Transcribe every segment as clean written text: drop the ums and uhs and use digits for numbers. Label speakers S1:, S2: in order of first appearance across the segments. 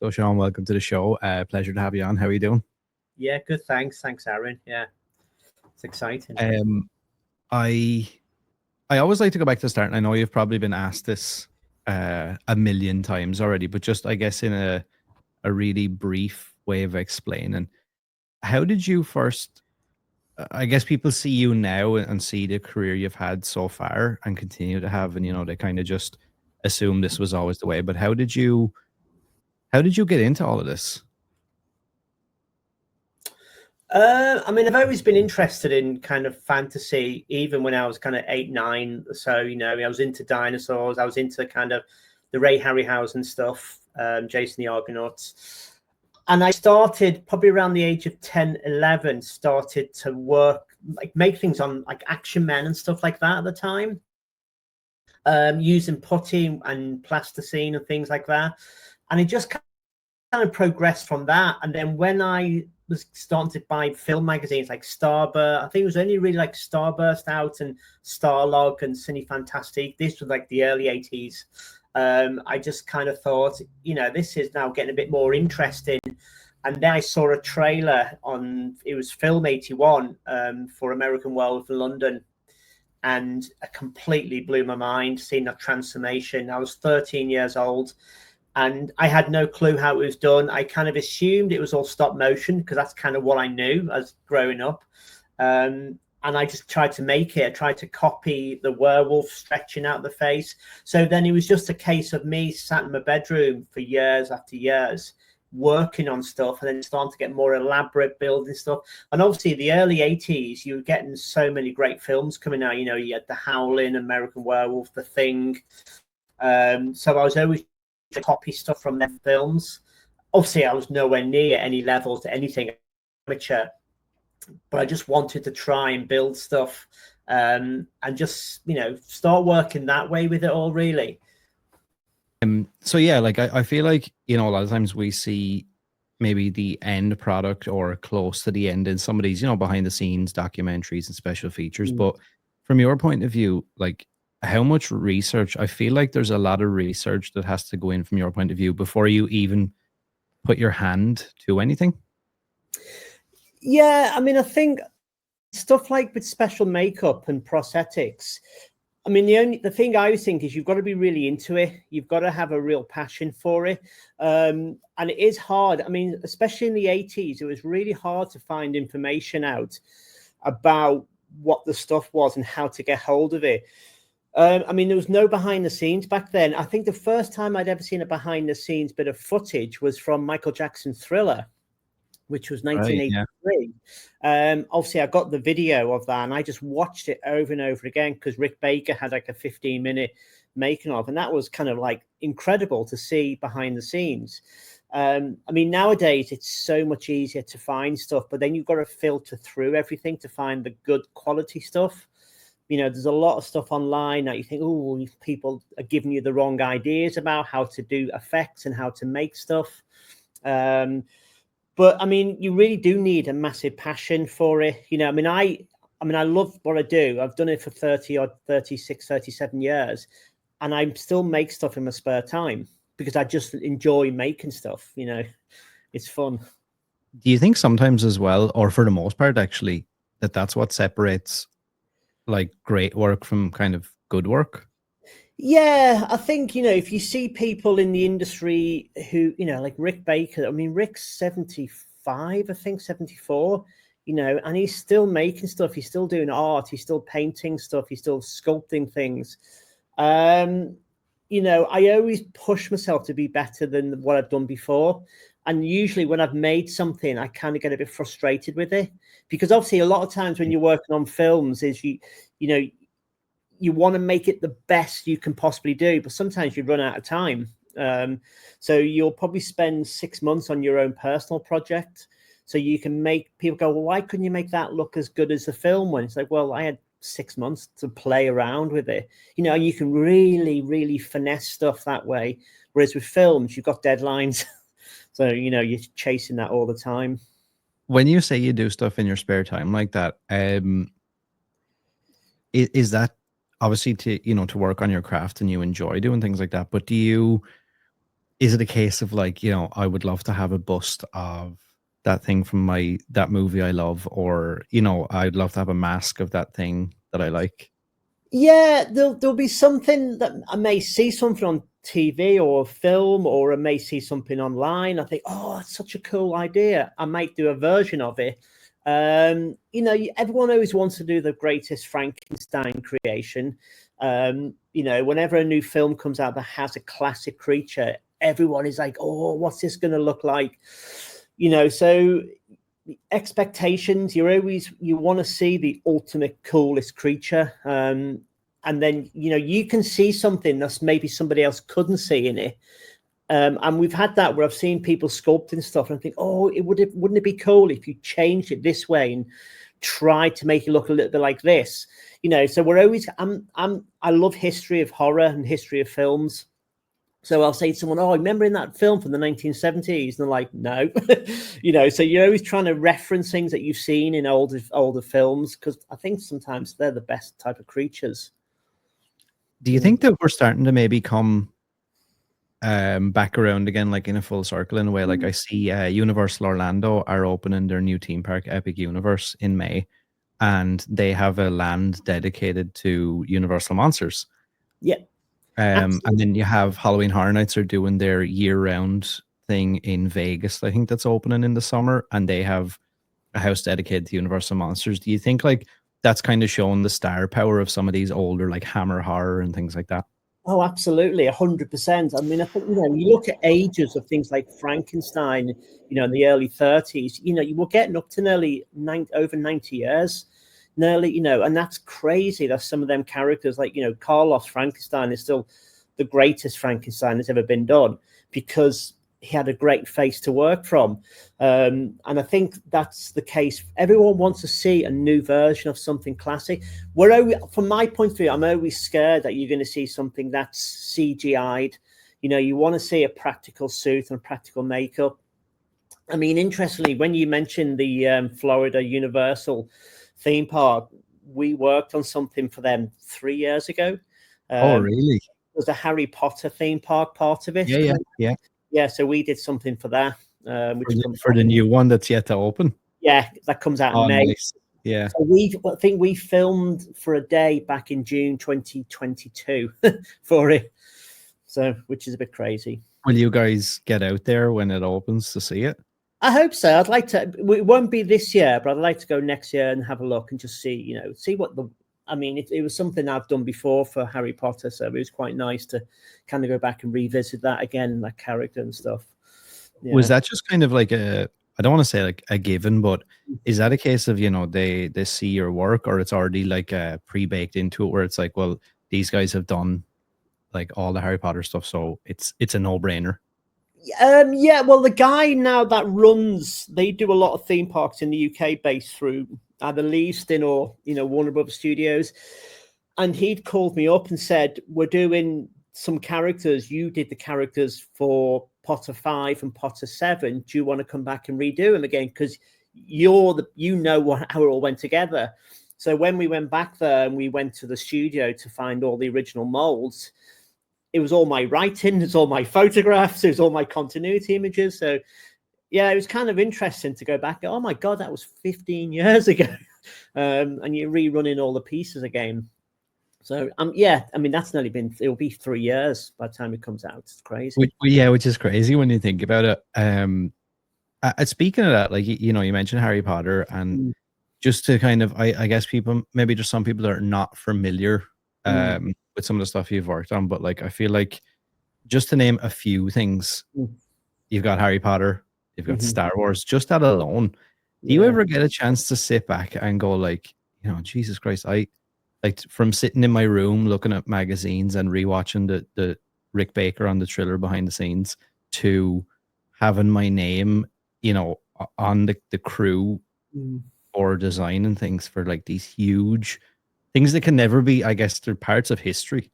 S1: So, Shaun, welcome to the show. Pleasure to have you on. How are you doing?
S2: Yeah, good. Thanks, Aran. Yeah, it's exciting.
S1: I always like to go back to the start, and I know you've probably been asked this a million times already, but just I guess in a really brief way of explaining, how did you first? I guess people see you now and see the career you've had so far and continue to have, and they kind of just assume this was always the way. But how did you get into all of this?
S2: I mean, I've always been interested in kind of fantasy, even when I was kind of 8, 9. So, I was into dinosaurs. I was into kind of the Ray Harryhausen stuff, Jason the Argonauts. And I started probably around the age of 10, 11, started to work, like make things on like Action Men and stuff like that at the time, using putty and plasticine and things like that. And it just kind of progressed from that. And then when I was starting to buy film magazines like Starburst, I think it was only really like Starburst out and Starlog and Cine Fantastique. This was like the early 80s. I just kind of thought, this is now getting a bit more interesting. And then I saw a trailer it was Film 81 for American Werewolf in London. And it completely blew my mind, seeing that transformation. I was 13 years old. And I had no clue how it was done. I kind of assumed it was all stop motion because that's kind of what I knew as growing up. And I just tried to make it. I tried to copy the werewolf stretching out the face. So then it was just a case of me sat in my bedroom for years after years, working on stuff and then starting to get more elaborate building stuff. And obviously the early 80s, you were getting so many great films coming out. You had The Howling, American Werewolf, The Thing. So I was always to copy stuff from their films. Obviously, I was nowhere near any level to anything amateur, but I just wanted to try and build stuff and just, start working that way with it all, really.
S1: So yeah, like I feel like, a lot of times we see maybe the end product or close to the end in some of these, behind the scenes documentaries and special features. But from your point of view, like, how much research? I feel like there's a lot of research that has to go in from your point of view before you even put your hand to anything.
S2: Yeah, I mean, I think stuff like with special makeup and prosthetics, I mean, the thing I think is you've got to be really into it. You've got to have a real passion for it. And it is hard. I mean, especially in the 80s, it was really hard to find information out about what the stuff was and how to get hold of it. I mean, there was no behind the scenes back then. I think the first time I'd ever seen a behind the scenes bit of footage was from Michael Jackson's Thriller, which was 1983. Right, yeah. Obviously, I got the video of that and I just watched it over and over again because Rick Baker had like a 15-minute making of, and that was kind of like incredible to see behind the scenes. I mean, nowadays it's so much easier to find stuff, but then you've got to filter through everything to find the good quality stuff. There's a lot of stuff online that you think, oh, people are giving you the wrong ideas about how to do effects and how to make stuff. But I mean, you really do need a massive passion for it. I mean, I love what I do. I've done it for 30 or 36, 37 years, and I still make stuff in my spare time because I just enjoy making stuff. It's fun.
S1: Do you think sometimes as well, or for the most part, actually, that's what separates like great work from kind of good work?
S2: Yeah, I think, if you see people in the industry who, like Rick Baker, I mean, Rick's 75, I think 74, and he's still making stuff. He's still doing art. He's still painting stuff. He's still sculpting things. I always push myself to be better than what I've done before. And usually when I've made something, I kind of get a bit frustrated with it because obviously a lot of times when you're working on films is you want to make it the best you can possibly do, but sometimes you run out of time. So you'll probably spend 6 months on your own personal project. So you can make people go, well, why couldn't you make that look as good as the film one? It's like, well, I had 6 months to play around with it. You can really, really finesse stuff that way. Whereas with films, you've got deadlines. So, you're chasing that all the time.
S1: When you say you do stuff in your spare time like that, is that obviously to work on your craft and you enjoy doing things like that? But do you is it a case of like, you know, I would love to have a bust of that thing from that movie I love, or, you know, I'd love to have a mask of that thing that I like?
S2: Yeah, there'll be something that I may see something on TV or a film, or I may see something online. I think, oh, that's such a cool idea. I might do a version of it. You know, everyone always wants to do the greatest Frankenstein creation. You know, whenever a new film comes out that has a classic creature, everyone is like, oh, what's this going to look like? You know, so expectations, you want to see the ultimate coolest creature, and then, you know, you can see something that's maybe somebody else couldn't see in it, and we've had that where I've seen people sculpting stuff and I think, oh, wouldn't it be cool if you changed it this way and tried to make it look a little bit like this, you know? So we're always, I love history of horror and history of films. So I'll say to someone, oh, remember in that film from the 1970s? And they're like, no. You know, so you're always trying to reference things that you've seen in older films, because I think sometimes they're the best type of creatures.
S1: Do you think that we're starting to maybe come back around again, like in a full circle in a way? Like I see Universal Orlando are opening their new theme park, Epic Universe, in May, and they have a land dedicated to Universal monsters.
S2: Yeah.
S1: And then you have Halloween Horror Nights are doing their year-round thing in Vegas. I think that's opening in the summer, and they have a house dedicated to Universal monsters. Do you think like that's kind of showing the star power of some of these older like Hammer horror and things like that?
S2: Oh, absolutely, 100%. I mean, I think, you know, you look at ages of things like Frankenstein, you know, in the early 30s, you know, you were getting up to over 90 years, nearly, you know, and that's crazy. That some of them characters, like, you know, Carlos Frankenstein is still the greatest Frankenstein that's ever been done, because he had a great face to work from. And I think that's the case. Everyone wants to see a new version of something classic. From my point of view, I'm always scared that you're going to see something that's CGI'd. You know, you want to see a practical suit and practical makeup. I mean, interestingly, when you mentioned the Florida Universal theme park, we worked on something for them 3 years ago.
S1: Oh, really?
S2: It was a Harry Potter theme park part of it. Yeah, so we did something for that.
S1: For the new one that's yet to open.
S2: Yeah, that comes out in May.
S1: Nice. Yeah.
S2: So I think we filmed for a day back in June 2022 for it. So, which is a bit crazy.
S1: Will you guys get out there when it opens to see it?
S2: I hope so. I'd like to. It won't be this year, but I'd like to go next year and have a look and just see, you know, see what the. I mean, it was something I've done before for Harry Potter, so it was quite nice to kind of go back and revisit that again, that character and stuff.
S1: Yeah. Was that just kind of like I don't want to say like a given, but is that a case of, you know, they see your work, or it's already like pre-baked into it where it's like, well, these guys have done like all the Harry Potter stuff, so it's a no-brainer?
S2: Yeah, well, the guy now that runs, they do a lot of theme parks in the UK based through either Leavesden or, you know, Warner Brothers Studios. And he'd called me up and said, we're doing some characters. You did the characters for Potter 5 and Potter 7. Do you want to come back and redo them again? Because how it all went together. So when we went back there and we went to the studio to find all the original molds, it was all my writing, it's all my photographs, it was all my continuity images. So yeah, it was kind of interesting to go back. Oh my God, that was 15 years ago. And you're rerunning all the pieces again. So yeah, I mean, that's nearly been, it'll be 3 years by the time it comes out. It's crazy.
S1: Which is crazy when you think about it. Speaking of that, like, you know, you mentioned Harry Potter, and just to kind of, I guess people, maybe just some people that are not familiar with some of the stuff you've worked on, but like, I feel like just to name a few things, you've got Harry Potter, you've got Star Wars, just that alone. Do you ever get a chance to sit back and go like, you know, Jesus Christ, I like from sitting in my room looking at magazines and rewatching the Rick Baker on the Thriller behind the scenes, to having my name, you know, on the crew or design and things for like these huge things that can never be, I guess, they're parts of history.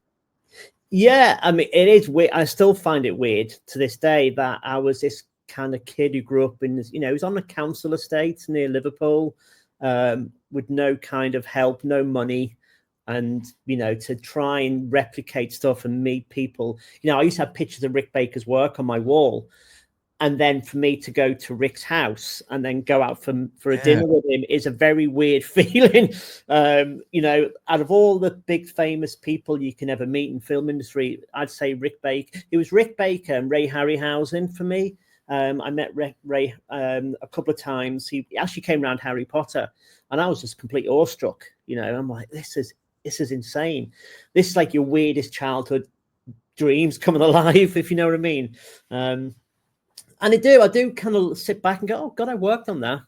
S2: Yeah, I mean, it is weird. I still find it weird to this day that I was this kind of kid who grew up in this, you know, he was on a council estate near Liverpool with no kind of help, no money. and, you know, to try and replicate stuff and meet people. You know, I used to have pictures of Rick Baker's work on my wall. And then for me to go to Rick's house and then go out for a dinner with him is a very weird feeling. You know, out of all the big famous people you can ever meet in film industry, I'd say Rick Baker. It was Rick Baker and Ray Harryhausen for me. I met Ray a couple of times. He actually came around Harry Potter, and I was just completely awestruck. You know, I'm like, this is insane. This is like your weirdest childhood dreams coming alive, if you know what I mean. And I do kind of sit back and go, oh, God, I worked on that.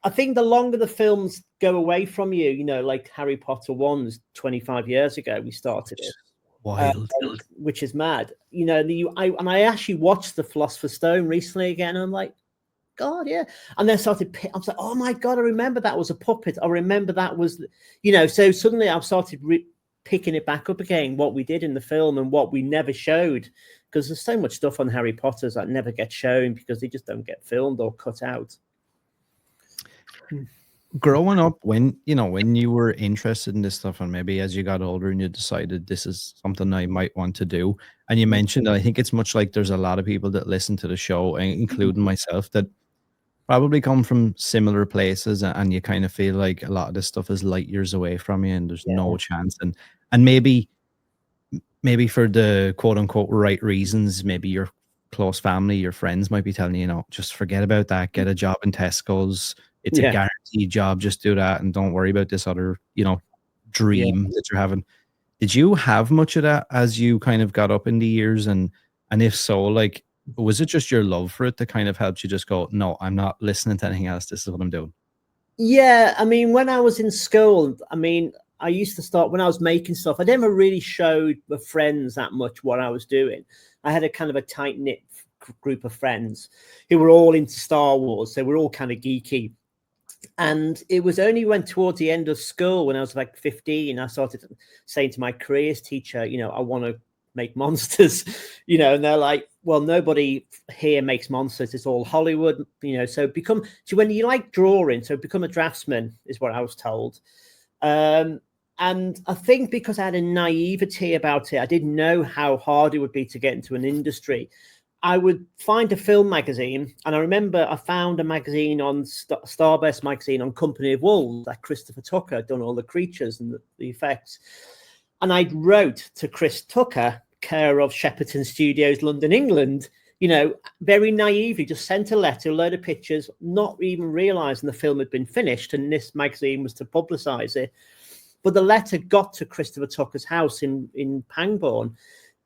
S2: I think the longer the films go away from you, you know, like Harry Potter 1 was 25 years ago, we started it.
S1: Wild.
S2: Which is mad. You know, I actually watched The Philosopher's Stone recently again, and I'm like, God, yeah. And then I was like, oh my God, I remember that was a puppet. I remember that was, you know, so suddenly I've started picking it back up again, what we did in the film and what we never showed. Because there's so much stuff on Harry Potter's that never gets shown because they just don't get filmed or cut out.
S1: Growing up, when you were interested in this stuff, and maybe as you got older and you decided this is something I might want to do, and you mentioned, I think it's much like there's a lot of people that listen to the show, including myself, that probably come from similar places, and you kind of feel like a lot of this stuff is light years away from you, and there's no chance, and maybe for the quote unquote right reasons, maybe your close family, your friends might be telling you, you know, just forget about that, get a job in Tesco's. It's a guaranteed job. Just do that and don't worry about this other, you know, dream that you're having. Did you have much of that as you kind of got up in the years? And if so, like, was it just your love for it that kind of helped you just go, no, I'm not listening to anything else. This is what I'm doing.
S2: Yeah. I mean, when I was in school, I mean, I used to start when I was making stuff. I never really showed my friends that much what I was doing. I had a kind of a tight knit group of friends who were all into Star Wars. They were all kind of geeky. And it was only when towards the end of school, when I was like 15, I started saying to my careers teacher, you know, I want to make monsters, you know, and they're like, well, nobody here makes monsters. It's all Hollywood, you know, so when you like drawing, so become a draftsman is what I was told. And I think because I had a naivety about it, I didn't know how hard it would be to get into an industry. I would find a film magazine, and I remember I found a magazine on Starburst magazine on Company of Wolves that Christopher Tucker had done all the creatures and the effects. And I wrote to Chris Tucker, care of Shepperton Studios, London, England, you know, very naively, just sent a letter, a load of pictures, not even realizing the film had been finished and this magazine was to publicize it. But the letter got to Christopher Tucker's house in Pangbourne,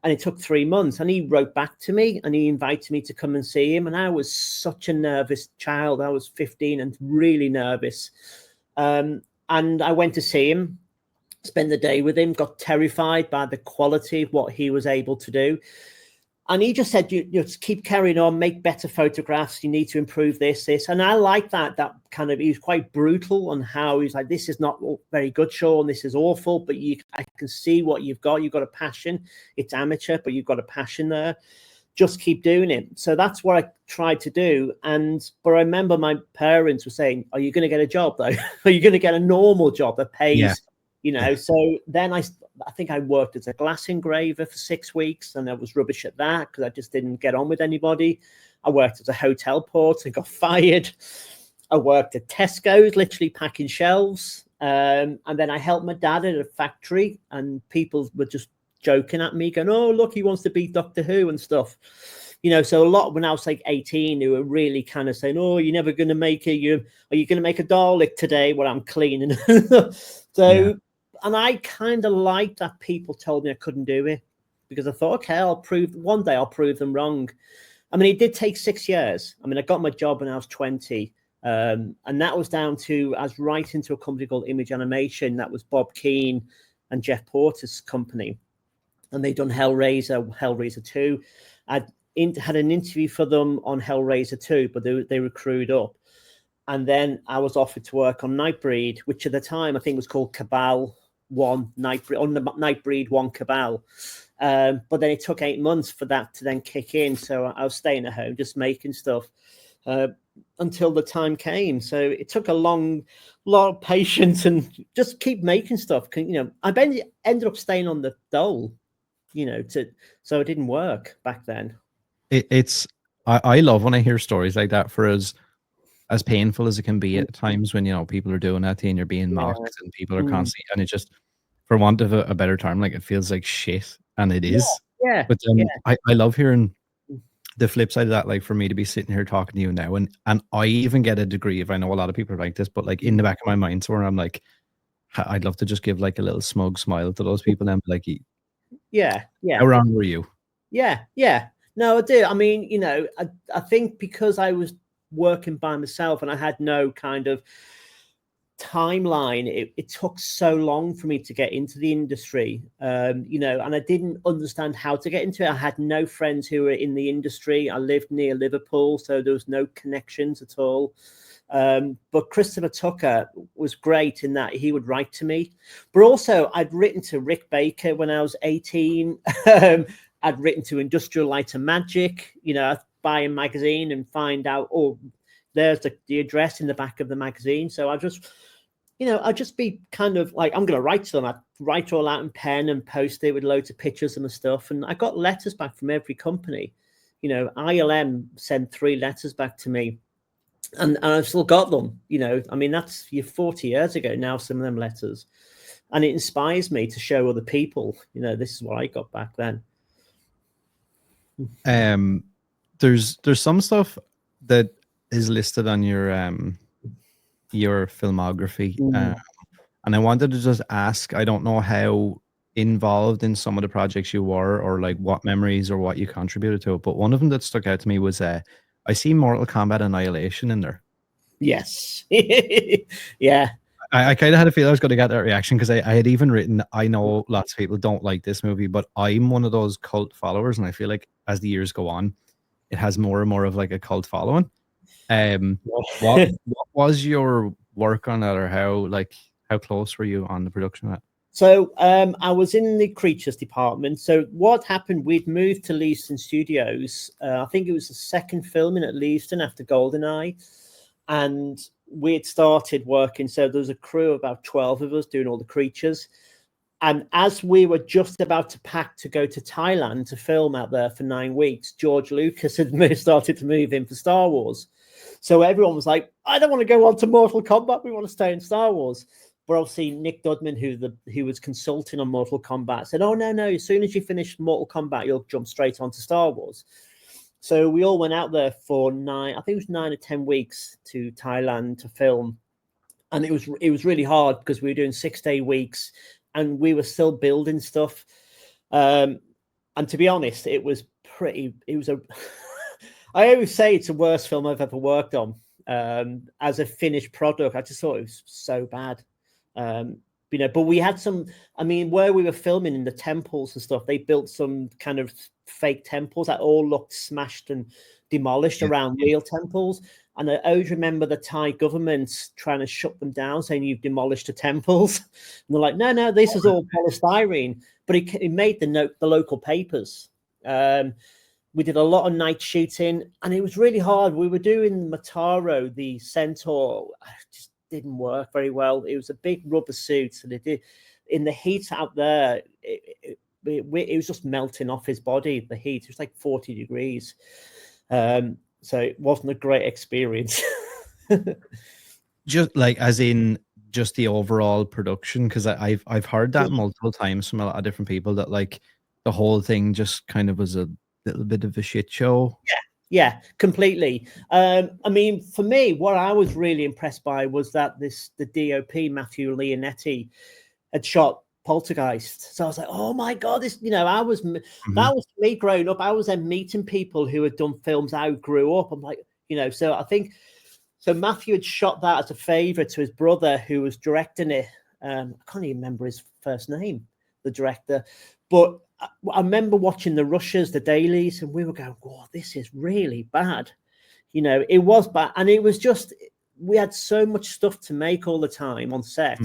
S2: and it took 3 months. And he wrote back to me and he invited me to come and see him. And I was such a nervous child. I was 15 and really nervous. And I went to see him, spend the day with him, got terrified by the quality of what he was able to do. And he just said, you just keep carrying on, make better photographs. You need to improve this. And I like that kind of, he was quite brutal on how he's like, this is not very good, Shaun. This is awful, but I can see what you've got. You've got a passion. It's amateur, but you've got a passion there. Just keep doing it. So that's what I tried to do. But I remember my parents were saying, are you going to get a job though? Are you going to get a normal job that pays, you know? So then I think I worked as a glass engraver for 6 weeks, and I was rubbish at that because I just didn't get on with anybody. I worked as a hotel porter and got fired. I worked at Tesco's, literally packing shelves. And then I helped my dad at a factory, and people were just joking at me, going, oh, look, he wants to be Doctor Who and stuff. You know, so a lot when I was like 18, they were really kind of saying, oh, you're never going to make it. Are you going to make a Dalek today? Well, I'm cleaning. And I kind of liked that people told me I couldn't do it, because I thought, okay, one day I'll prove them wrong. I mean, it did take 6 years. I mean, I got my job when I was 20. And that was down to, I was right into a company called Image Animation. That was Bob Keane and Jeff Porter's company. And they'd done Hellraiser 2. I had an interview for them on Hellraiser 2, but they were crewed up. And then I was offered to work on Nightbreed, which at the time I think was called Cabal 1 Nightbreed, on the Nightbreed 1 Cabal. But then it took 8 months for that to then kick in. So I was staying at home just making stuff. until the time came. So it took a lot of patience and just keep making stuff. I ended up staying on the dole, so it didn't work back then.
S1: I love when I hear stories like that, for as painful as it can be at times when people are doing that to you and you're being mocked and people are constantly, and it just, for want of a better term, like, it feels like shit, and it is.
S2: Yeah.
S1: But I love hearing the flip side of that, like, for me to be sitting here talking to you now, and I even get a degree of, I know a lot of people are like this, but like in the back of my mind, so where I'm like, I'd love to just give like a little smug smile to those people and be like,
S2: yeah.
S1: How wrong were you?
S2: Yeah. No, I do. I mean, I think because I was working by myself and I had no kind of timeline, it took so long for me to get into the industry, and I didn't understand how to get into it. I had no friends who were in the industry. I lived near Liverpool, so there was no connections at all. But Christopher Tucker was great in that he would write to me. But also, I'd written to Rick Baker when I was 18. I'd written to Industrial Light and Magic. I'd buy a magazine and find out, there's the address in the back of the magazine. So I'd just be kind of like, I'm going to write to them. I'd write all out in pen and post it with loads of pictures and stuff. And I got letters back from every company. ILM sent 3 letters back to me. And I've still got them, I mean, that's 40 years ago now, some of them letters. And it inspires me to show other people, this is what I got back then.
S1: There's some stuff that is listed on your filmography. And I wanted to just ask, I don't know how involved in some of the projects you were, or like what memories or what you contributed to it, but one of them that stuck out to me was I see Mortal Kombat Annihilation in there.
S2: Yes. Yeah.
S1: I kind of had a feel I was going to get that reaction, because I had even written, I know lots of people don't like this movie, but I'm one of those cult followers, and I feel like as the years go on, it has more and more of like a cult following. What was your work on that, or how close were you on the production of that?
S2: So I was in the creatures department. So what happened, we'd moved to Leavesden Studios. I think it was the second filming at Leavesden after GoldenEye. And we had started working. So there was a crew of about 12 of us doing all the creatures. And as we were just about to pack to go to Thailand to film out there for 9 weeks, George Lucas had started to move in for Star Wars. So everyone was like, I don't want to go on to Mortal Kombat. We want to stay in Star Wars. But obviously Nick Dudman, who was consulting on Mortal Kombat, said, oh, no, as soon as you finish Mortal Kombat, you'll jump straight onto Star Wars. So we all went out there for 9 or 10 weeks to Thailand to film. And it was really hard because we were doing 6-day weeks and we were still building stuff. And to be honest, I always say it's the worst film I've ever worked on. As a finished product, I just thought it was so bad. But we had some, where we were filming in the temples and stuff, they built some kind of fake temples that all looked smashed and demolished around real temples. And I always remember the Thai government trying to shut them down, saying you've demolished the temples. And they're like, no, this is all polystyrene. But it made the local papers. We did a lot of night shooting, and it was really hard. We were doing Mataro, the Centaur. Just didn't work very well. It was a big rubber suit, and it did in the heat out there. It was just melting off his body. The heat, it was like 40 degrees. So it wasn't a great experience.
S1: Just like, as in just the overall production, because I've heard that multiple times from a lot of different people, that like the whole thing just kind of was a little bit of a shit show.
S2: Yeah, completely. For me, what I was really impressed by was that the DOP, Matthew Leonetti, had shot Poltergeist. So I was like, oh my God, that was me growing up. I was then meeting people who had done films I grew up. I'm like, so I think, so Matthew had shot that as a favor to his brother who was directing it. I can't even remember his first name, the director. But I remember watching the rushes, the dailies, and we were going, "Wow, this is really bad." It was bad, and it was just, we had so much stuff to make all the time on set.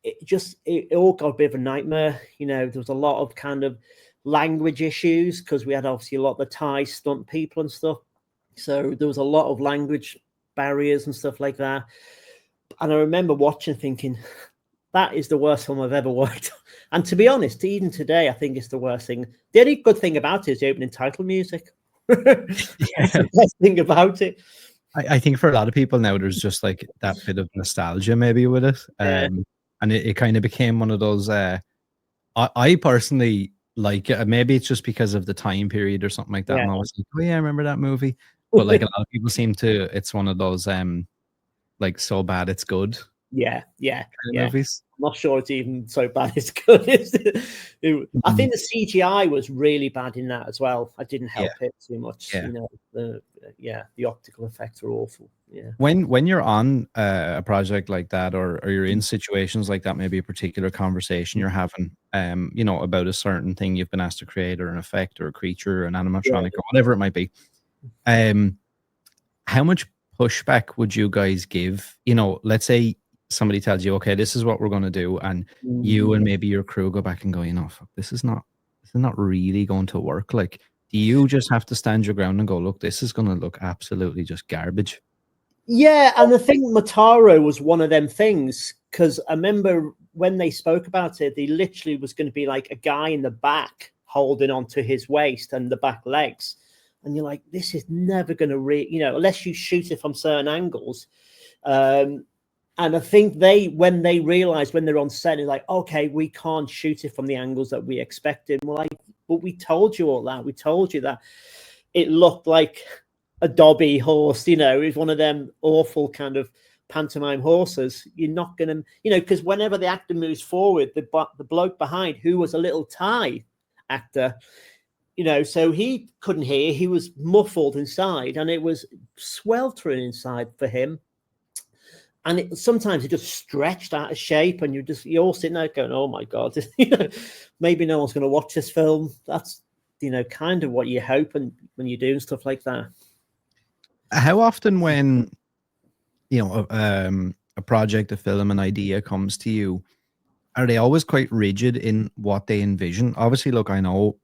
S2: It all got a bit of a nightmare. There was a lot of kind of language issues because we had obviously a lot of the Thai stunt people and stuff. So there was a lot of language barriers and stuff like that. And I remember watching, thinking, that is the worst film I've ever worked on. And to be honest, even today, I think it's the worst thing. The only good thing about it is the opening title music. That's the best thing about it.
S1: I think for a lot of people now, there's just like that bit of nostalgia maybe with it.
S2: Yeah.
S1: And it kind of became one of those, I personally like it. Maybe it's just because of the time period or something like that.
S2: Yeah.
S1: I'm always like, oh yeah, I remember that movie. But like a lot of people seem to, it's one of those, like so bad it's good
S2: Yeah.
S1: kind of movies.
S2: I'm not sure it's even so bad it's good. I think the CGI was really bad in that as well. I didn't help it too much.
S1: Yeah.
S2: You know, the optical effects are awful. Yeah.
S1: When you're on a project like that, or you're in situations like that, maybe a particular conversation you're having, you know, about a certain thing you've been asked to create, or an effect, or a creature, or an animatronic, or whatever it might be, how much pushback would you guys give? You know, let's say somebody tells you, okay, this is what we're going to do, and you and maybe your crew go back and go, you know, fuck, this is not really going to work. Like, do you just have to stand your ground and go, look, this is going to look absolutely just garbage?
S2: Yeah, and I think Motaro was one of them things, because I remember when they spoke about it, they literally was going to be like a guy in the back holding onto his waist and the back legs. And you're like, this is never going to you know, unless you shoot it from certain angles. And I think when they realized when they're on set, it's like, okay, we can't shoot it from the angles that we expected. We're like, but we told you all that. We told you that it looked like a Dobby horse, you know, is one of them awful kind of pantomime horses. You're not going to, you know, because whenever the actor moves forward, the bloke behind, who was a little Thai actor, you know, so he couldn't hear. He was muffled inside, and it was sweltering inside for him. And sometimes it just stretched out of shape, and you're all sitting there going, "Oh my god, you know, maybe no one's going to watch this film." That's, you know, kind of what you hope when you're doing stuff like that.
S1: How often, when you know a project, a film, an idea comes to you, are they always quite rigid in what they envision? Obviously, look, I know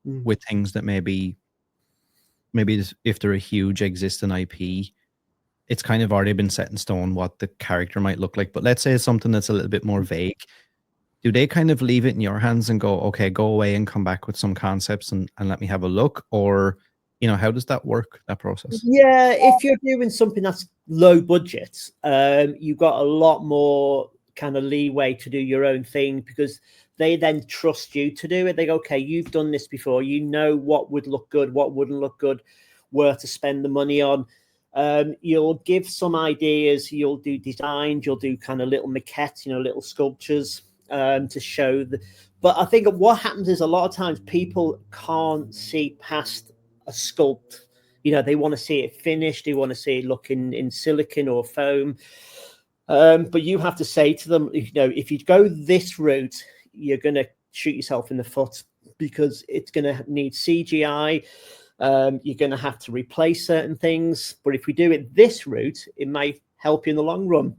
S1: with things that maybe if they're a huge existing IP, it's kind of already been set in stone what the character might look like. But let's say it's something that's a little bit more vague. Do they kind of leave it in your hands and go, okay, go away and come back with some concepts and let me have a look? Or, you know, how does that work, that process?
S2: Yeah, if you're doing something that's low budget, you've got a lot more kind of leeway to do your own thing, because they then trust you to do it. They go, okay, you've done this before. You know what would look good, what wouldn't look good, where to spend the money on. You'll give some ideas. You'll do designs. You'll do kind of little maquettes, you know, little sculptures to show the. But I think what happens is a lot of times people can't see past a sculpt. You know, they want to see it finished. They want to see it looking in silicon or foam. But you have to say to them, you know, if you go this route, you're going to shoot yourself in the foot, because it's going to need CGI. You're going to have to replace certain things. But if we do it this route, it may help you in the long run.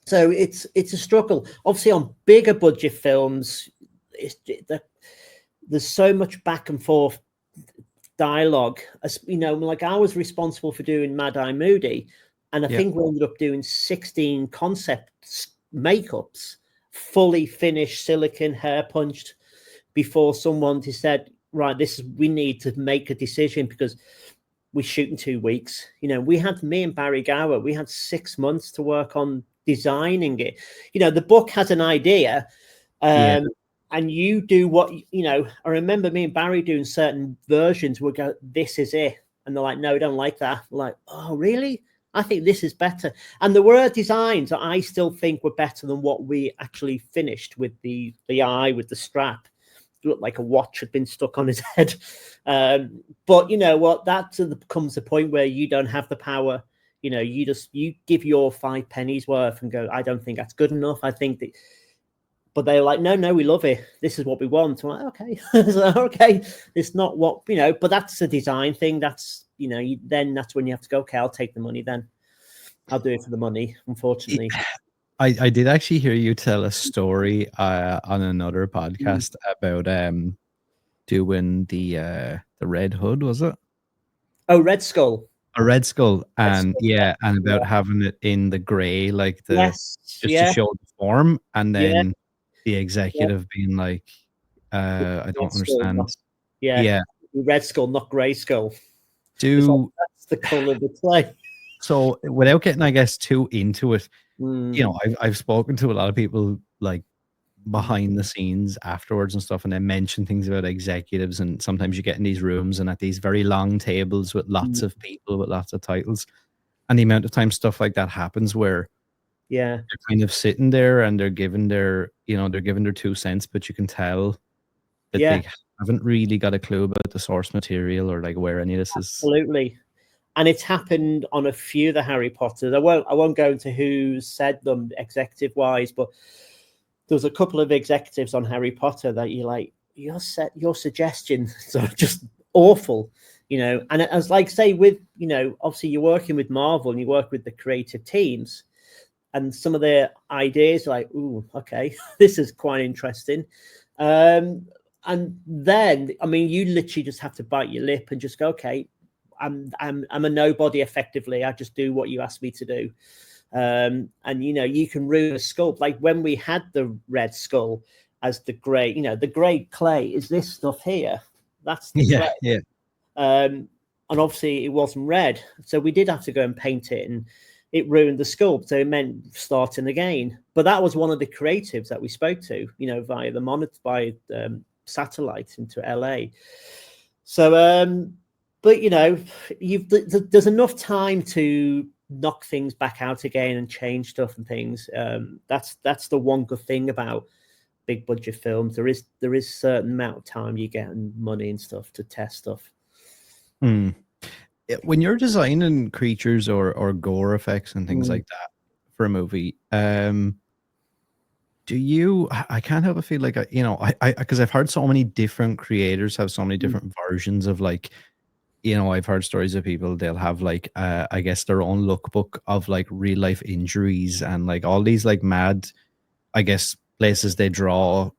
S2: So it's a struggle. Obviously, on bigger budget films, there's so much back and forth dialogue. As you know, like I was responsible for doing Mad Eye Moody, and I think we ended up doing 16 concept makeups, fully finished, silicon, hair punched, before someone said, right, we need to make a decision, because we shoot in 2 weeks. You know, me and Barry Gower, we had 6 months to work on designing it. You know, the book has an idea, and you do what, you know, I remember me and Barry doing certain versions. We'll go, this is it. And they're like, no, we don't like that. We're like, oh, really? I think this is better. And there were designs that I still think were better than what we actually finished, with the eye, with the strap. It looked like a watch had been stuck on his head. But you know what? That becomes a point where you don't have the power. You know, you give your 5 pennies worth and go, I don't think that's good enough. I think that. But they're like, no, we love it. This is what we want. I'm like, okay, okay. It's not what, you know, but that's a design thing. That's, you know, then that's when you have to go, okay, I'll take the money then. I'll do it for the money, unfortunately.
S1: I did actually hear you tell a story on another podcast about doing the Red Hood, was it?
S2: Oh, Red Skull.
S1: a red skull, and
S2: Skull,
S1: and
S2: yeah.
S1: about having it in the gray, like
S2: Yes,
S1: just to
S2: yeah,
S1: show the form, and
S2: yeah,
S1: then the
S2: yeah.
S1: executive being like, I
S2: Red
S1: don't
S2: Skull,
S1: understand.
S2: yeah,
S1: Yeah.
S2: Red Skull, not Grey Skull. It's like
S1: Do
S2: that's the color of the clay.
S1: so without getting, I guess, too into it,
S2: Mm,
S1: I've spoken to a lot of people like behind the scenes afterwards and stuff, and they mention things about executives, and sometimes you get in these rooms and at these very long tables with lots
S2: mm,
S1: of people with lots of titles, and the amount of time stuff like that happens where
S2: yeah,
S1: they're kind of sitting there and they're giving their, they're giving their 2 cents, but you can tell that
S2: yeah,
S1: they haven't really got a clue about the source material or like where any of this is.
S2: absolutely. And it's happened on a few of the Harry Potters. I won't go into who said them executive wise, but there was a couple of executives on Harry Potter that you're like, your suggestions are just awful, And it was like, say, with obviously you're working with Marvel and you work with the creative teams, and some of their ideas are like, ooh, okay, this is quite interesting. And then, I mean, you literally just have to bite your lip and just go, okay, I'm a nobody effectively. I just do what you ask me to do. And you can ruin a sculpt. Like when we had the red skull as the gray, the gray clay is this stuff here. That's the clay.
S1: Yeah.
S2: And obviously it wasn't red, so we did have to go and paint it, and it ruined the sculpt. So it meant starting again. But that was one of the creatives that we spoke to, via the monitor, by satellite into LA. So, but there's enough time to knock things back out again and change stuff and things. That's the one good thing about big budget films. There is certain amount of time you get and money and stuff to test stuff.
S1: When you're designing creatures or gore effects and things like that for a movie, do you? I can't help but feel like I because I've heard so many different creators have so many different versions of like, I've heard stories of people, they'll have like I guess their own lookbook of like real life injuries and like all these like mad, I guess, places they draw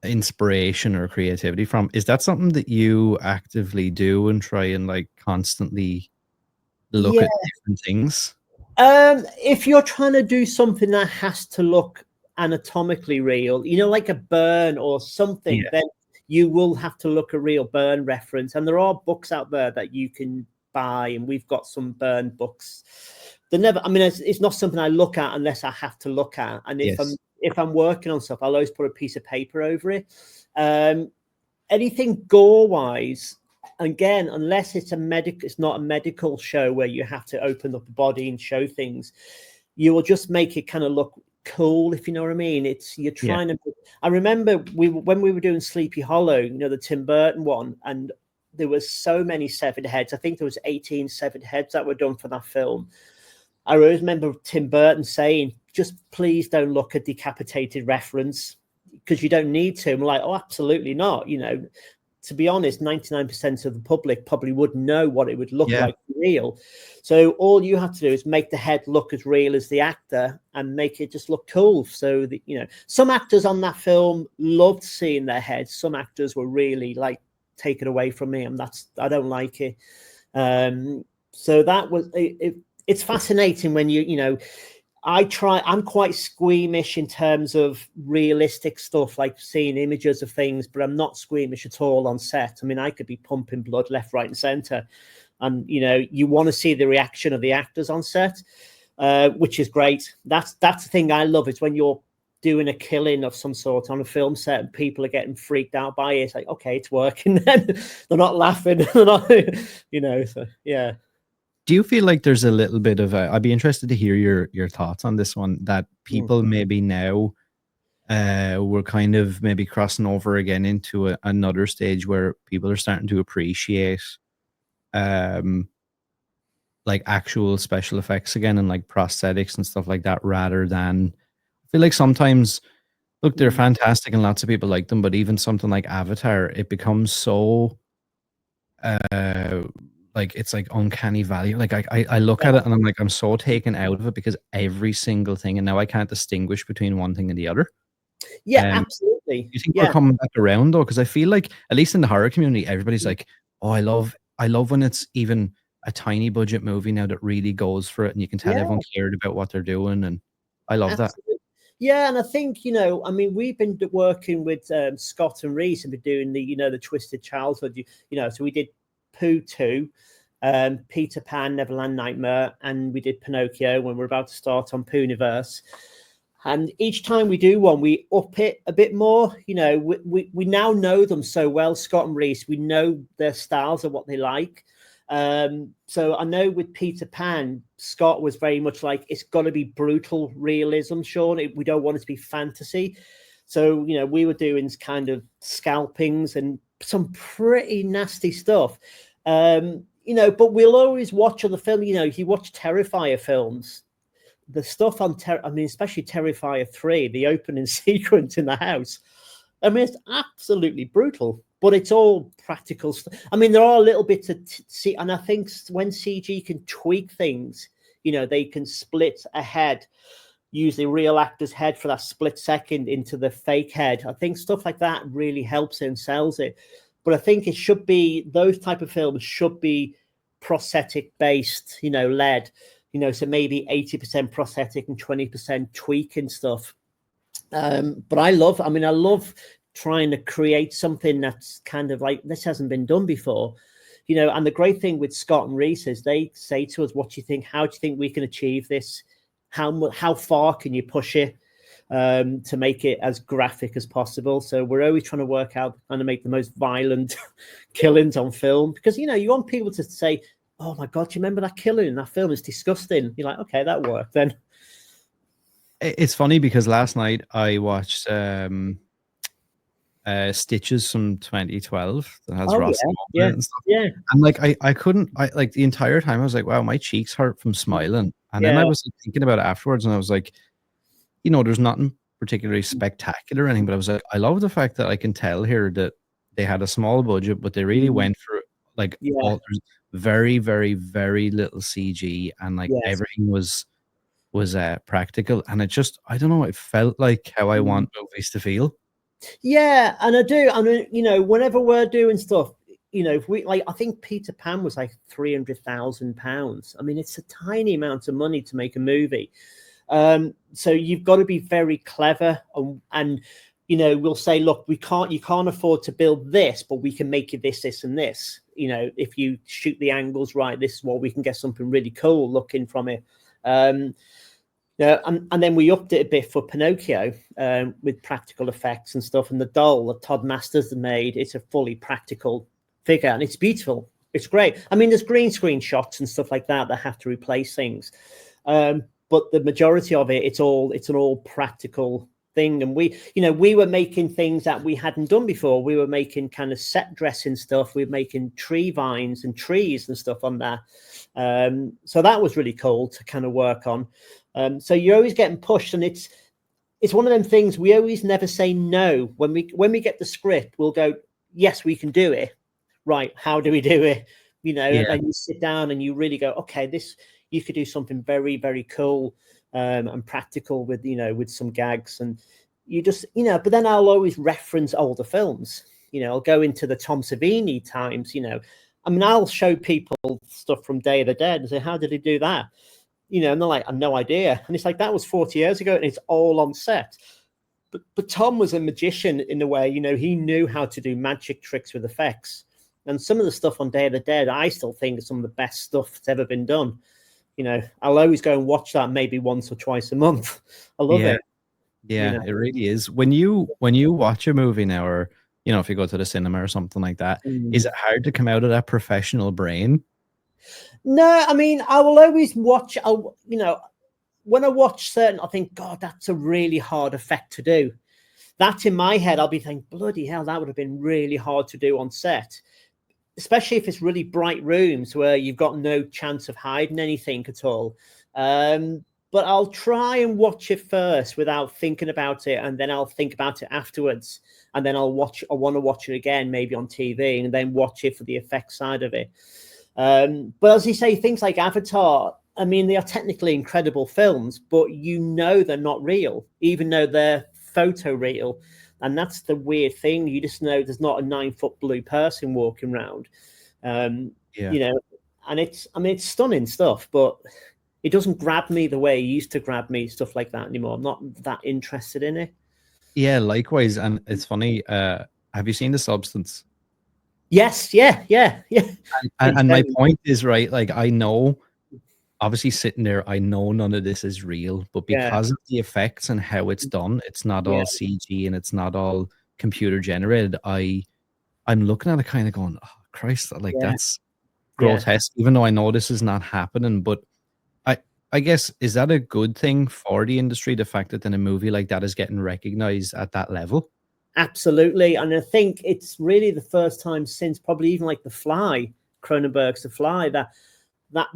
S1: inspiration or creativity from. Is that something that you actively do and try and like constantly look
S2: Yeah.
S1: at different things?
S2: If you're trying to do something that has to look anatomically real, like a burn or something, then you will have to look at real burn reference. And there are books out there that you can buy, and we've got some burn books. It's not something I look at unless I have to look at. And if I'm working on stuff, I'll always put a piece of paper over it. Anything gore wise, again, unless it's not a medical show where you have to open up the body and show things, you will just make it kind of look cool, if you know what I mean. You're trying to. I remember when we were doing Sleepy Hollow, the Tim Burton one, and there was so many severed heads. I think there was 18 severed heads that were done for that film. I always remember Tim Burton saying, just please don't look at decapitated reference, because you don't need to. I'm like, oh, absolutely not. To be honest, 99% of the public probably wouldn't know what it would look like real. So all you have to do is make the head look as real as the actor and make it just look cool. So that, some actors on that film loved seeing their heads. Some actors were really like, take it away from me. And I don't like it. So that was it's fascinating when I'm quite squeamish in terms of realistic stuff, like seeing images of things, but I'm not squeamish at all on set. I mean, I could be pumping blood left, right, and center. And, you want to see the reaction of the actors on set, which is great. That's the thing I love, is when you're doing a killing of some sort on a film set and people are getting freaked out by it. It's like, okay, it's working. Then they're not laughing. They're not, so yeah.
S1: Do you feel like there's a little bit of I'd be interested to hear your thoughts on this one, that people maybe now we're kind of maybe crossing over again into another stage where people are starting to appreciate like actual special effects again and like prosthetics and stuff like that, rather than, I feel like sometimes, look, they're fantastic and lots of people like them, but even something like Avatar, it becomes so like it's like uncanny value. Like I look at it and I'm like, I'm so taken out of it because every single thing, and now I can't distinguish between one thing and the other.
S2: Yeah, absolutely.
S1: You think we're coming back around though? Because I feel like, at least in the horror community, everybody's like, oh, I love when it's even a tiny budget movie now that really goes for it, and you can tell everyone cared about what they're doing, and I love that.
S2: Yeah, and I think, I mean, we've been working with Scott and Reese and been doing the Twisted Childhood, so we did Pooh 2, Peter Pan, Neverland Nightmare, and we did Pinocchio when we're about to start on Pooniverse. And each time we do one, we up it a bit more. We now know them so well, Scott and Reese. We know their styles and what they like. So I know with Peter Pan, Scott was very much like, it's got to be brutal realism, Shaun. We don't want it to be fantasy. So, we were doing kind of scalpings and some pretty nasty stuff. But we'll always watch on the film, if you watch Terrifier films, the stuff on, especially Terrifier 3, the opening sequence in the house, it's absolutely brutal. But it's all practical stuff. There are little bits of see, and I think when CG can tweak things, they can split a head, use the real actor's head for that split second into the fake head. I think stuff like that really helps it and sells it. But I think it should be, those type of films should be prosthetic based, led, so maybe 80% prosthetic and 20% tweak and stuff. But I love trying to create something that's kind of like, this hasn't been done before, and the great thing with Scott and Reese is they say to us, what do you think? How do you think we can achieve this? How far can you push it to make it as graphic as possible? So we're always trying to work out how to make the most violent killings on film, because, you want people to say, oh my God, do you remember that killing in that film? It's disgusting. You're like, okay, that worked then.
S1: It's funny because last night I watched Stitches from 2012 that has Ross and stuff.
S2: Yeah.
S1: And like I couldn't like the entire time I was like, wow, my cheeks hurt from smiling. And then I was like, thinking about it afterwards, and I was like, there's nothing particularly spectacular or anything, but I was like, I love the fact that I can tell here that they had a small budget, but they really went for like there's very, very, very little CG, and like everything was practical, and it just, I don't know, it felt like how I want movies to feel.
S2: Yeah, and I do. Whenever we're doing stuff, if we I think Peter Pan was like £300,000. It's a tiny amount of money to make a movie. So you've got to be very clever, and we'll say, look, you can't afford to build this, but we can make you this, and this. If you shoot the angles right, this is what we can get, something really cool looking from it. And then we upped it a bit for Pinocchio with practical effects and stuff. And the doll that Todd Masters made, it's a fully practical figure, and it's beautiful. It's great. there's green screen shots and stuff like that have to replace things. But the majority of it, it's an all practical thing. And we were making things that we hadn't done before. We were making kind of set dressing stuff. We were making tree vines and trees and stuff on there. So that was really cool to kind of work on. So you're always getting pushed, and it's one of them things. We always never say no. When we get the script, we'll go, yes, we can do it. Right. How do we do it? And then you sit down and you really go, okay, you could do something very, very cool and practical with, with some gags, and you just, but then I'll always reference older films. I'll go into the Tom Savini times, I'll show people stuff from Day of the Dead and say, how did he do that? And they're like, I have no idea. And it's like, that was 40 years ago and it's all on set. But Tom was a magician in a way, he knew how to do magic tricks with effects. And some of the stuff on Day of the Dead, I still think is some of the best stuff that's ever been done. I'll always go and watch that maybe once or twice a month. I love it.
S1: Yeah, it really is. When you watch a movie now, or if you go to the cinema or something like that, is it hard to come out of that professional brain?
S2: No, I will always watch. When I watch certain, I think, God, that's a really hard effect to do. That in my head, I'll be thinking, bloody hell, that would have been really hard to do on set. Especially if it's really bright rooms where you've got no chance of hiding anything at all. But I'll try and watch it first without thinking about it, and then I'll think about it afterwards. And then I want to watch it again, maybe on TV, and then watch it for the effects side of it. But as you say, things like Avatar, they are technically incredible films, but they're not real, even though they're photoreal. And that's the weird thing. You just know there's not a 9-foot blue person walking around. and it's, I mean, it's stunning stuff, but it doesn't grab me the way it used to grab me, stuff like that anymore. I'm not that interested in it.
S1: Yeah, likewise. And it's funny. Have you seen The Substance?
S2: Yes, yeah.
S1: And my point is, right, like I know, obviously sitting there, I know none of this is real, but
S2: Yeah,
S1: because of the effects and how it's done, it's not
S2: yeah,
S1: all CG and it's not all computer generated. I'm looking at it kind of going, oh, Christ, like
S2: yeah,
S1: that's
S2: yeah.
S1: grotesque, even though I know this is not happening. But I I guess, is that a good thing for the industry, the fact that then a movie like that is getting recognized at that level?
S2: Absolutely. And I think it's really the first time since probably even like The Fly, Cronenberg's The Fly, that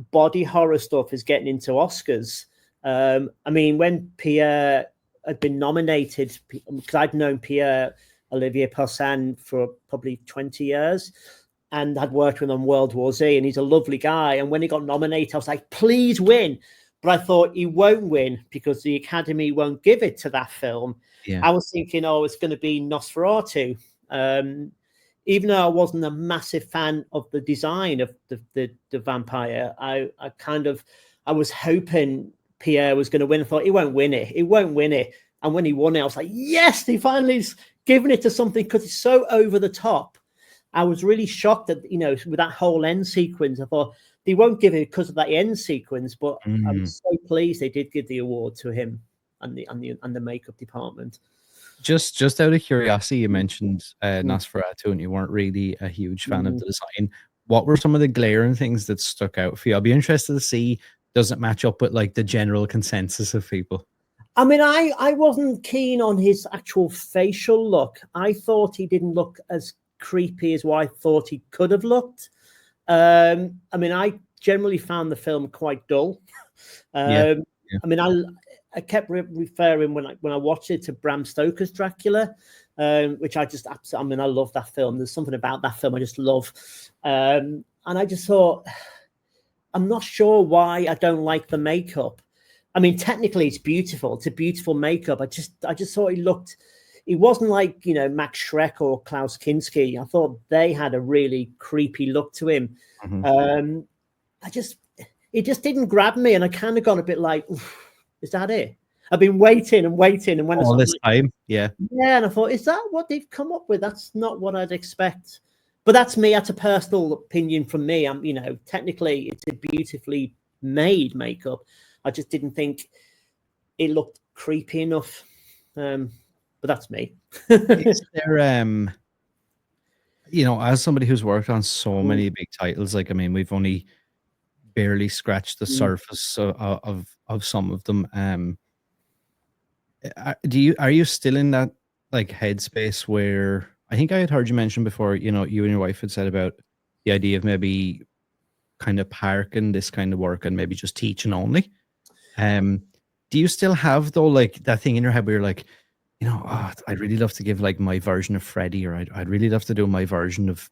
S2: body horror stuff is getting into Oscars. I mean, when Pierre had been nominated, because I'd known Pierre Olivier Poussin for probably 20 years and had worked with him on World War Z, and he's a lovely guy. And when he got nominated, I was like, please win. But I thought he won't win because the Academy won't give it to that film.
S1: Yeah.
S2: I was thinking, oh, it's going to be Nosferatu. Even though I wasn't a massive fan of the design of the vampire, I was hoping Pierre was going to win. I thought he won't win it. He won't win it. And when he won it, I was like, yes, he finally's given it to something, because it's so over the top. I was really shocked that, you know, with that whole end sequence, I thought they won't give it because of that end sequence, but I'm so pleased they did give the award to him and the makeup department.
S1: Just out of curiosity, you mentioned Nosferatu, and you weren't really a huge fan of the design. What were some of the glaring things that stuck out for you? I'll be interested to see, does it match up with like the general consensus of people?
S2: I mean, I wasn't keen on his actual facial look. I thought he didn't look as creepy as what I thought he could have looked. I mean, I generally found the film quite dull.
S1: Yeah.
S2: I mean, I kept referring when I watched it to Bram Stoker's Dracula, which I mean, I love that film. There's something about that film I just love. And I just thought, I'm not sure why I don't like the makeup. I mean, technically it's beautiful. It's a beautiful makeup. I just thought it wasn't like, you know, Max Schreck or Klaus Kinski. I thought they had a really creepy look to him. It just didn't grab me. And I kind of got a bit like, is that it? I've been waiting and waiting. And when
S1: all this time, yeah.
S2: And I thought, is that what they've come up with? That's not what I'd expect. But that's me. That's a personal opinion from me. I'm, you know, technically it's a beautifully made makeup. I just didn't think it looked creepy enough. But that's me.
S1: Is there, you know, as somebody who's worked on so many big titles, like, I mean, we've only barely scratched the surface of some of them. Are you still in that like headspace where, I think I had heard you mention before, you know, you and your wife had said about the idea of maybe kind of parking this kind of work and maybe just teaching only. Do you still have, though, like that thing in your head where you're like, you know, oh, I'd really love to give like my version of Freddy, or I'd really love to do my version of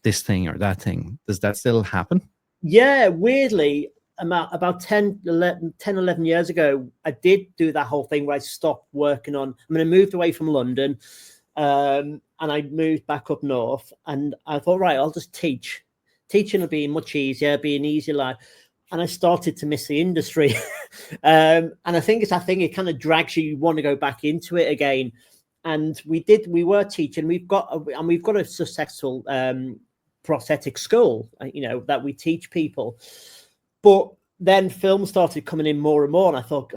S1: this thing or that thing? Does that still happen?
S2: Yeah, weirdly, about 10, 11 years ago, I did do that whole thing where I stopped working on, I mean, I moved away from London, and I moved back up north, and I thought, right, I'll just teach. Teaching will be much easier, be an easier life. And I started to miss the industry. And I think it kind of drags you want to go back into it again. And we were teaching. We've got a successful prosthetic school, you know, that we teach people. But then film started coming in more and more. And I thought,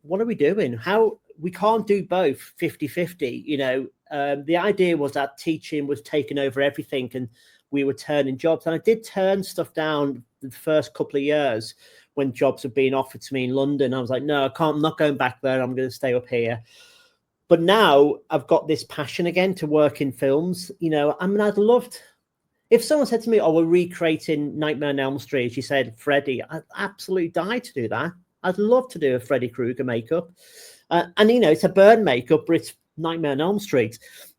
S2: what are we doing? How we can't do both 50-50, you know. The idea was that teaching was taking over everything and we were turning jobs. And I did turn stuff down the first couple of years when jobs were being offered to me in London. I was like, no, I'm not going back there. I'm going to stay up here. But now I've got this passion again to work in films. You know, I mean, I'd loved, if someone said to me, oh, we're recreating Nightmare on Elm Street, as you said, Freddy, I'd absolutely die to do that. I'd love to do a Freddy Krueger makeup. And, you know, it's a burn makeup, but it's Nightmare on Elm Street.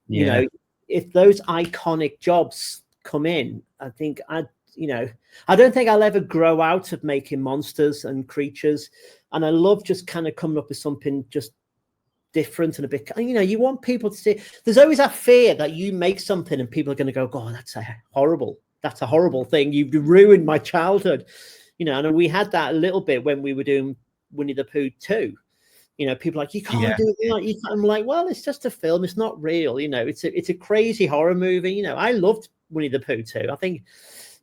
S1: Yeah.
S2: You know, if those iconic jobs come in, I think I don't think I'll ever grow out of making monsters and creatures. And I love just kind of coming up with something just different and a bit, you know, you want people to see. There's always that fear that you make something and people are going to go, God, that's horrible. that's a horrible thing. You've ruined my childhood, you know. And we had that a little bit when we were doing Winnie the Pooh 2. You know, people are like, you can't do it like you can't. I'm like, well, it's just a film. It's not real. You know, it's a crazy horror movie. You know, I loved Winnie the Pooh 2. I think,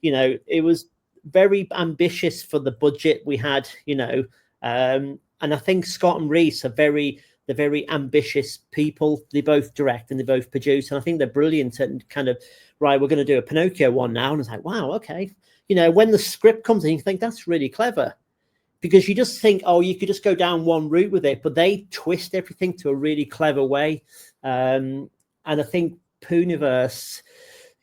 S2: you know, it was very ambitious for the budget we had, you know. And I think Scott and Reese are they're very ambitious people. They both direct and they both produce. And I think they're brilliant and kind of, right, we're going to do a Pinocchio one now. And it's like, wow, okay. You know, when the script comes in, you think that's really clever. Because you just think, oh, you could just go down one route with it, but they twist everything to a really clever way. And I think Pooniverse,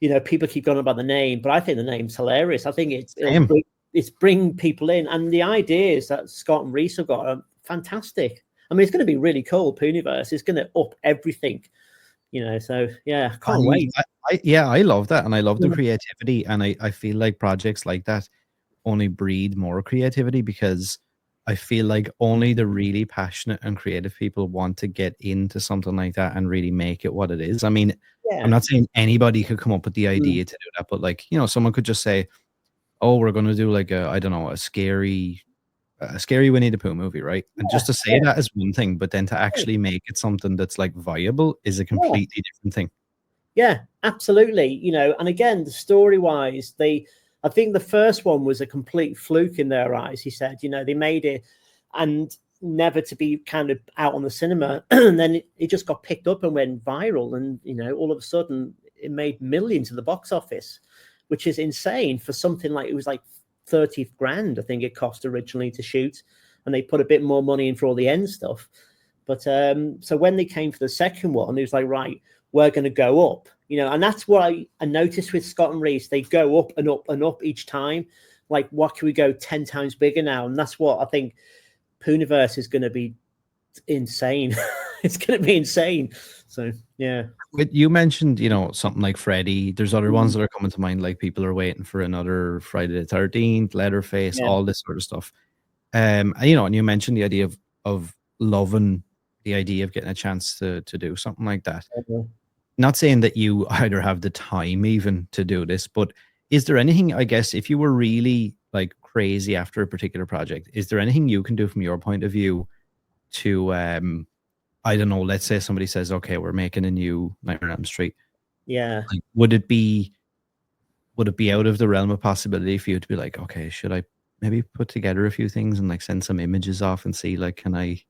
S2: you know, people keep going about the name, but I think the name's hilarious. I think it's bring people in, and the ideas that Scott and Reese have got are fantastic. I mean, it's going to be really cool. Pooniverse is going to up everything, you know. So yeah, can't wait.
S1: I love that, and I love the creativity, and I feel like projects like that only breed more creativity, because I feel like only the really passionate and creative people want to get into something like that and really make it what it is. I mean, I'm not saying anybody could come up with the idea to do that, but like, you know, someone could just say, oh, we're going to do like a, I don't know, a scary Winnie the Pooh movie, right? And just to say that is one thing, but then to actually make it something that's like viable is a completely different thing.
S2: Yeah, absolutely. You know, and again, the story wise, I think the first one was a complete fluke in their eyes. He said, you know, they made it and never to be kind of out on the cinema. And then it just got picked up and went viral. And, you know, all of a sudden it made millions at the box office, which is insane for something like, it was like 30 grand, I think it cost originally to shoot. And they put a bit more money in for all the end stuff. But so when they came for the second one, it was like, right, we're going to go up, you know. And that's what I noticed with Scott and Reese. They go up and up and up each time. Like, what can we go 10 times bigger now? And that's what I think Pooniverse is going to be insane. It's going to be insane. So, yeah.
S1: But you mentioned, you know, something like Freddy. There's other ones that are coming to mind, like people are waiting for another Friday the 13th, Leatherface, all this sort of stuff. And, you know, and you mentioned the idea of loving the idea of getting a chance to do something like that. Not saying that you either have the time even to do this, but is there anything, I guess, if you were really like crazy after a particular project, is there anything you can do from your point of view to, I don't know, let's say somebody says, okay, we're making a new Nightmare on Elm Street.
S2: Yeah.
S1: Like, would it be out of the realm of possibility for you to be like, okay, should I maybe put together a few things and like send some images off and see, like, can I?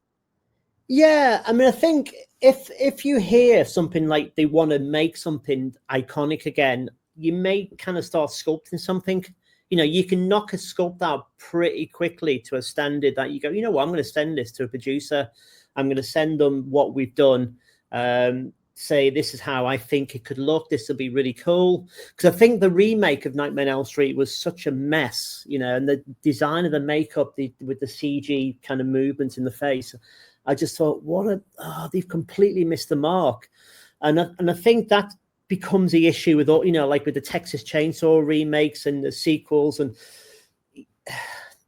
S2: Yeah, I mean, I think if you hear something like they want to make something iconic again, you may kind of start sculpting something. You know, you can knock a sculpt out pretty quickly to a standard that you go, you know what, I'm going to send this to a producer. I'm going to send them what we've done. Say, this is how I think it could look. This will be really cool. Because I think the remake of Nightmare on Elm Street was such a mess, you know, and the design of the makeup with the CG kind of movements in the face, I just thought, they've completely missed the mark. And I think that becomes the issue with all, you know, like with the Texas Chainsaw remakes and the sequels, and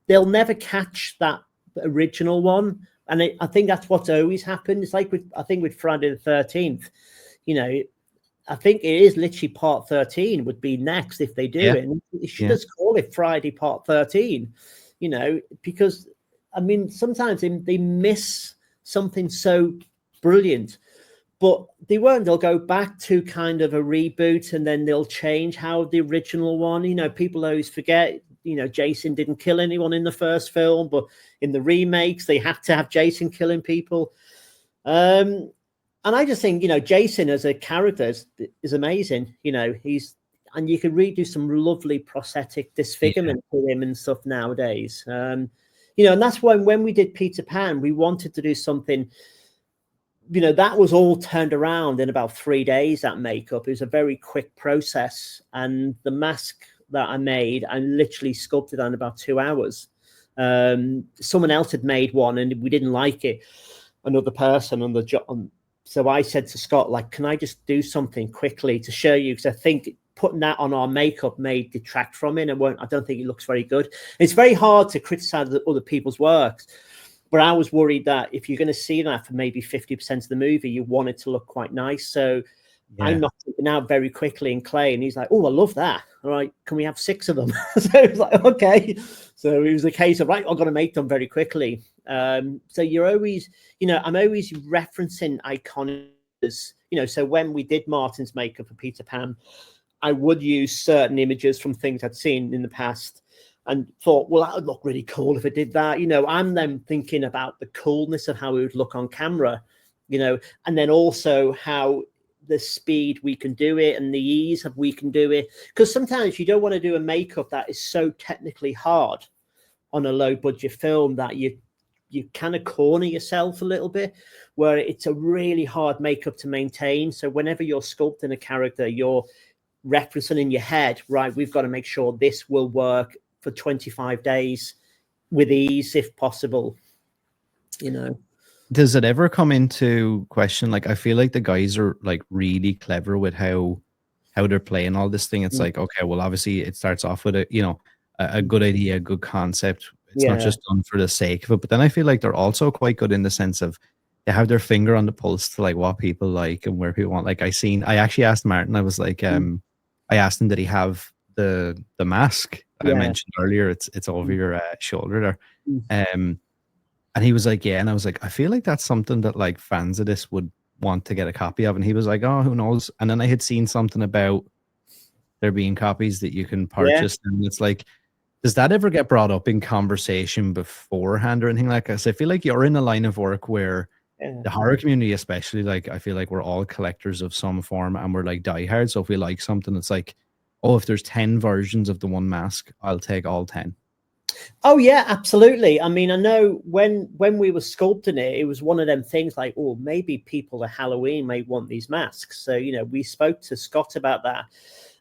S2: they'll never catch that original one. And I think that's what's always happened. It's like with Friday the 13th, you know, I think it is literally part 13 would be next if they do it. And you should just call it Friday part 13, you know, because, I mean, sometimes they miss something so brilliant, but they won't. They'll go back to kind of a reboot, and then they'll change how the original one, you know, people always forget, you know, Jason didn't kill anyone in the first film, but in the remakes, they have to have Jason killing people. And I just think, you know, Jason as a character is amazing. You know, and you can redo some lovely prosthetic disfigurement to him and stuff nowadays. You know, and that's when we did Peter Pan, we wanted to do something, you know, that was all turned around in about 3 days, that makeup. It was a very quick process. And the mask that I made, I literally sculpted on about 2 hours. Someone else had made one and we didn't like it. Another person on the job. So I said to Scott, like, can I just do something quickly to show you? Because I think putting that on our makeup may detract from it. I don't think it looks very good. It's very hard to criticize other people's works. But I was worried that if you're going to see that for maybe 50% of the movie, you want it to look quite nice. So I knocked something out very quickly in clay, and he's like, "Oh, I love that. All right, can we have 6 of them?" So it was like, okay. So it was a case of, right, I've got to make them very quickly. So you're always, I'm always referencing iconic, so when we did Martin's makeup for Peter Pan, I would use certain images from things I'd seen in the past and thought, well, that would look really cool if it did that. I'm then thinking about the coolness of how it would look on camera, and then also how the speed we can do it and the ease of we can do it. Because sometimes you don't want to do a makeup that is so technically hard on a low budget film that you kind of corner yourself a little bit, where it's a really hard makeup to maintain. So whenever you're sculpting a character, you're referencing in your head, right, we've got to make sure this will work for 25 days with ease if possible.
S1: Does it ever come into question? Like, I feel like the guys are like really clever with how they're playing all this thing. It's like, okay, well, obviously it starts off with a good idea, a good concept. It's not just done for the sake of it. But then I feel like they're also quite good in the sense of they have their finger on the pulse to like what people like and where people want. Like I actually asked Martin, I was like, I asked him, did he have the mask I mentioned earlier? It's over your shoulder there. And he was like, yeah. And I was like, I feel like that's something that like fans of this would want to get a copy of. And he was like, oh, who knows? And then I had seen something about there being copies that you can purchase. And it's like, does that ever get brought up in conversation beforehand or anything like that? So I feel like you're in a line of work where the horror community, especially, like, I feel like we're all collectors of some form and we're like diehard. So if we like something, it's like, oh, if there's 10 versions of the one mask, I'll take all 10.
S2: Oh yeah, absolutely. I mean, I know when we were sculpting it, it was one of them things like, oh, maybe people at Halloween may want these masks. So, we spoke to Scott about that.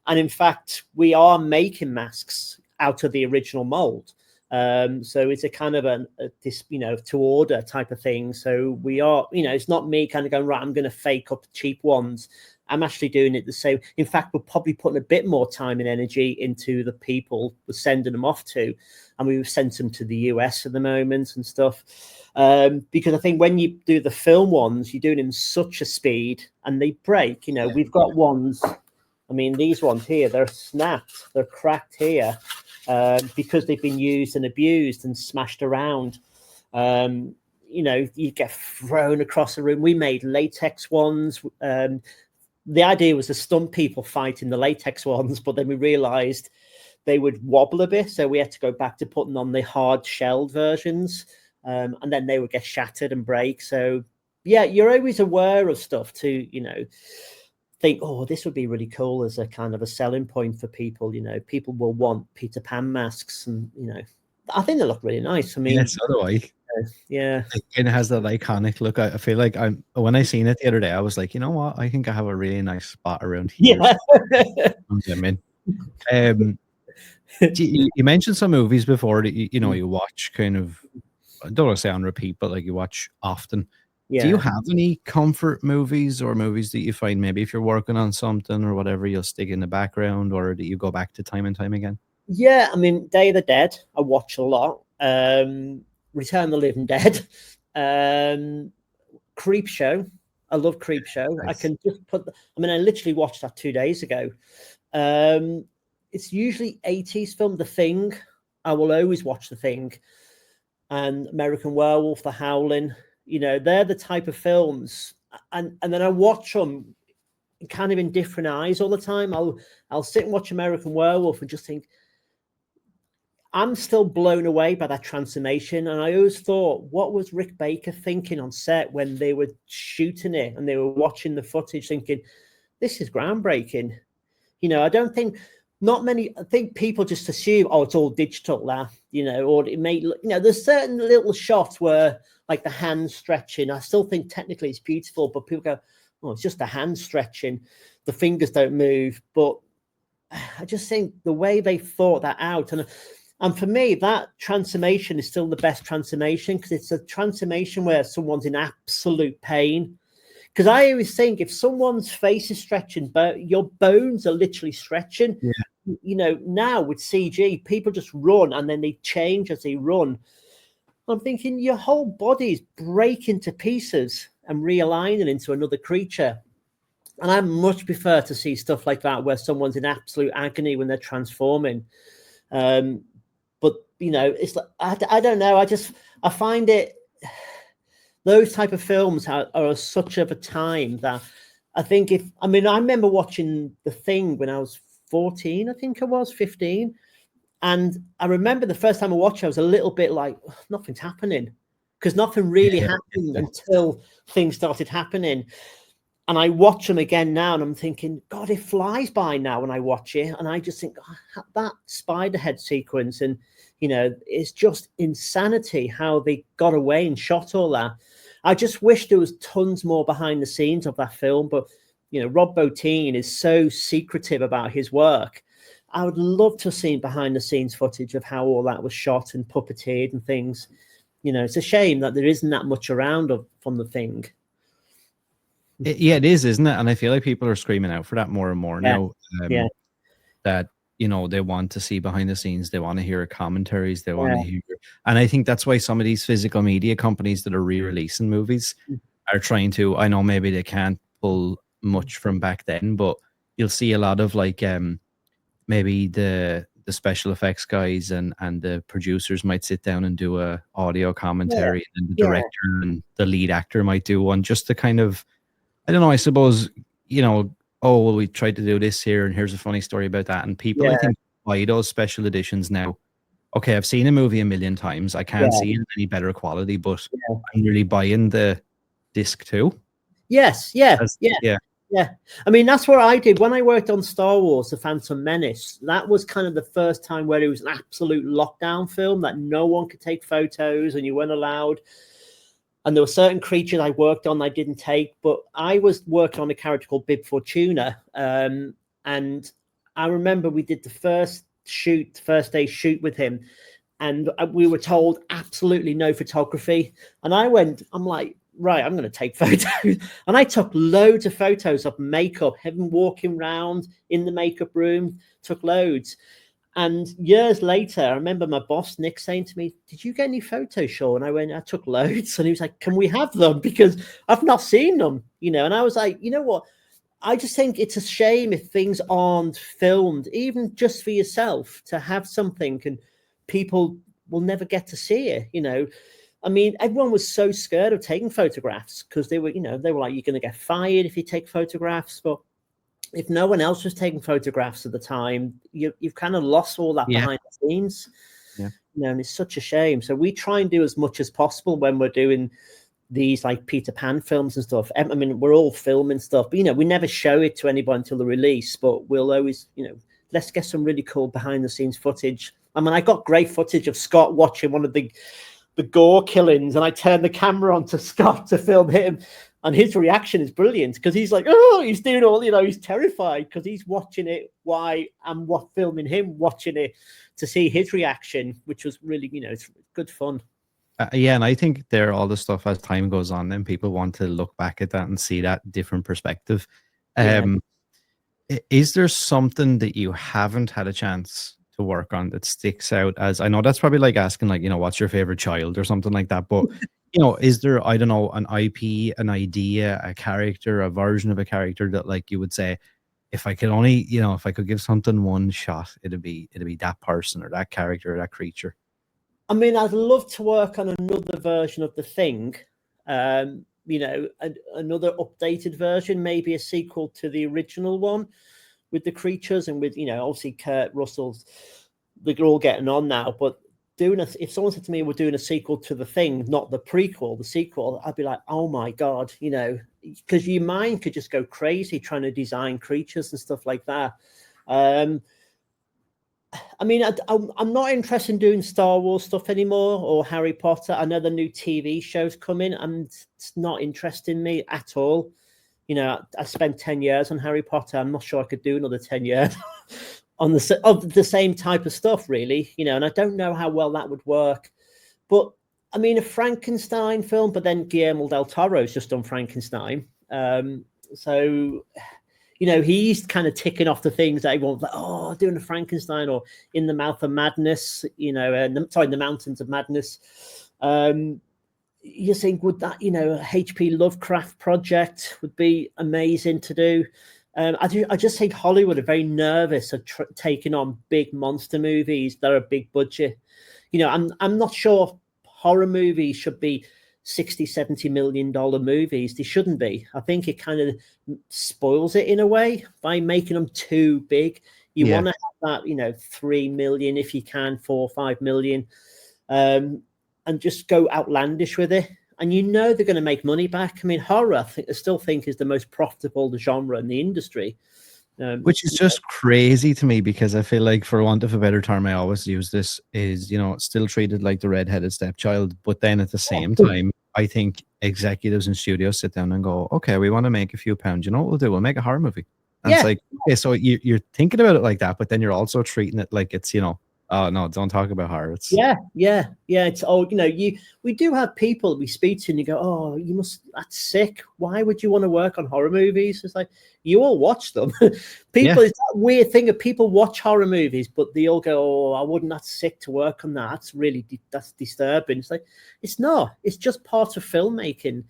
S2: And in fact, we are making masks out of the original mold. So it's a kind of this, to order type of thing. So we are, it's not me kind of going, right, I'm going to fake up cheap ones. I'm actually doing it the same. In fact, we're probably putting a bit more time and energy into the people we're sending them off to. And we've sent them to the US at the moment and stuff. Because I think when you do the film ones, you're doing them such a speed and they break. We've got ones, I mean, these ones here, they're snapped, they're cracked here because they've been used and abused and smashed around. You get thrown across the room. We made latex ones. The idea was to stunt people fighting the latex ones, but then we realized they would wobble a bit. So we had to go back to putting on the hard shelled versions. And then they would get shattered and break. So yeah, you're always aware of stuff to, think, oh, this would be really cool as a kind of a selling point for people. People will want Peter Pan masks and, I think they look really nice. I mean,
S1: yeah, so do I.
S2: Yeah,
S1: it has that iconic look. I feel like when I seen it the other day, I was like, you know what? I think I have a really nice spot around here. Yeah. You mentioned some movies before that you watch kind of, I don't want to say on repeat, but like you watch often. Do you have any comfort movies or movies that you find maybe if you're working on something or whatever, you'll stick in the background, or that you go back to time and time again?
S2: Yeah, I mean, Day of the Dead, I watch a lot. Return of the Living Dead, Creep Show. I love Creep Show. Nice. I can just put. I literally watched that 2 days ago. It's usually 80s film. The Thing. I will always watch The Thing, and American Werewolf, The Howling. They're the type of films, and then I watch them kind of in different eyes all the time. I'll sit and watch American Werewolf and just think, I'm still blown away by that transformation. And I always thought, what was Rick Baker thinking on set when they were shooting it and they were watching the footage thinking, this is groundbreaking. I don't think, I think people just assume, oh, it's all digital now, or it may, there's certain little shots where like the hand stretching, I still think technically it's beautiful, but people go, oh, it's just the hand stretching. The fingers don't move. But I just think the way they thought that out, and for me, that transformation is still the best transformation, because it's a transformation where someone's in absolute pain. Because I always think if someone's face is stretching, but your bones are literally stretching. Yeah. Now with CG, people just run and then they change as they run. I'm thinking your whole body is breaking to pieces and realigning into another creature. And I much prefer to see stuff like that where someone's in absolute agony when they're transforming. But it's like I don't know. I find it, those type of films are such of a time that I think I remember watching The Thing when I was 14, I think I was 15. And I remember the first time I watched it, I was a little bit like, oh, nothing's happening, because nothing really happened until things started happening. And I watch them again now and I'm thinking, God, it flies by now when I watch it. And I just think, oh, that spider head sequence, and, it's just insanity how they got away and shot all that. I just wish there was tons more behind the scenes of that film. But, Rob Bottin is so secretive about his work. I would love to have seen behind the scenes footage of how all that was shot and puppeteered and things. It's a shame that there isn't that much around from The Thing.
S1: It is, isn't it? And I feel like people are screaming out for that more and more now. That, they want to see behind the scenes. They want to hear commentaries. They want to hear. And I think that's why some of these physical media companies that are re-releasing movies are trying to, I know maybe they can't pull much from back then, but you'll see a lot of like maybe the special effects guys and the producers might sit down and do a audio commentary, and the director and the lead actor might do one, just to kind of, I don't know, I suppose, oh, well, we tried to do this here and here's a funny story about that. And people, I think, buy those special editions now. Okay, I've seen a movie a million times. I can't see it in any better quality, but I'm really buying the disc too.
S2: Yes, yeah. I mean, that's what I did when I worked on Star Wars: The Phantom Menace. That was kind of the first time where it was an absolute lockdown film that no one could take photos and you weren't allowed. And there were certain creatures I worked on I didn't take, but I was working on a character called Bib Fortuna. And I remember we did the first day shoot with him, and we were told absolutely no photography. And I'm like, right, I'm going to take photos. And I took loads of photos of makeup, him walking around in the makeup room, took loads. And years later, I remember my boss, Nick, saying to me, did you get any photos, Shaun? I took loads. And he was like, can we have them? Because I've not seen them, And I was like, you know what? I just think it's a shame if things aren't filmed, even just for yourself, to have something and people will never get to see it, I mean, everyone was so scared of taking photographs because they were like, you're going to get fired if you take photographs. But if no one else was taking photographs at the time, you've kind of lost all that behind the scenes. And it's such a shame. So we try and do as much as possible when we're doing these like Peter Pan films and stuff. I mean, we're all filming stuff, but we never show it to anybody until the release. But we'll always, let's get some really cool behind the scenes footage. I mean, I got great footage of Scott watching one of the gore killings, and I turned the camera on to Scott to film him. And his reaction is brilliant because he's like, oh, he's doing all, he's terrified because he's watching it while I'm filming him, watching it to see his reaction, which was really, it's good fun.
S1: And I think all the stuff as time goes on, then people want to look back at that and see that different perspective. Is there something that you haven't had a chance to work on that sticks out as, I know that's probably like asking like, what's your favorite child or something like that, but is there, I don't know, an IP, an idea, a character, a version of a character that like you would say, if I could only, if I could give something one shot, it'd be that person or that character or that creature?
S2: I mean, I'd love to work on another version of The Thing, another updated version, maybe a sequel to the original one with the creatures and with, obviously Kurt Russell's, they're all getting on now, but if someone said to me we're doing a sequel to The Thing, not the prequel, the sequel, I'd be like, oh my God, because your mind could just go crazy trying to design creatures and stuff like that. I mean, I'm not interested in doing Star Wars stuff anymore or Harry Potter. I know the new TV show's coming and it's not interesting me at all. I spent 10 years on Harry Potter. I'm not sure I could do another 10 years on the same type of stuff, really, and I don't know how well that would work. But I mean, a Frankenstein film, but then Guillermo del Toro's just done Frankenstein. So, he's kind of ticking off the things that everyone's like, oh, doing a Frankenstein or In the Mouth of Madness, In the Mountains of Madness. you think, would that, a HP Lovecraft project would be amazing to do. I just think Hollywood are very nervous of taking on big monster movies that are big budget. I'm not sure horror movies should be 60-70 million dollar movies. They shouldn't be. I think it kind of spoils it in a way by making them too big. You want to have that 3 million if you can, 4 or 5 million, and just go outlandish with it. And they're going to make money back. I mean, horror, I still think, is the most profitable genre in the industry.
S1: Which is just crazy to me, because I feel like, for want of a better term, I always use this, is, still treated like the redheaded stepchild. But then at the same time, I think executives and studios sit down and go, okay, we want to make a few pounds. You know what we'll do? We'll make a horror movie. And it's like, okay, so you're thinking about it like that, but then you're also treating it like it's, oh no, don't talk about horror. It's
S2: it's old. We do have people we speak to and you go, oh, that's sick. Why would you want to work on horror movies? It's like, you all watch them. People, it's that weird thing of people watch horror movies, but they all go, oh, I wouldn't, that's sick to work on that. That's really, that's disturbing. It's like, it's not, it's just part of filmmaking,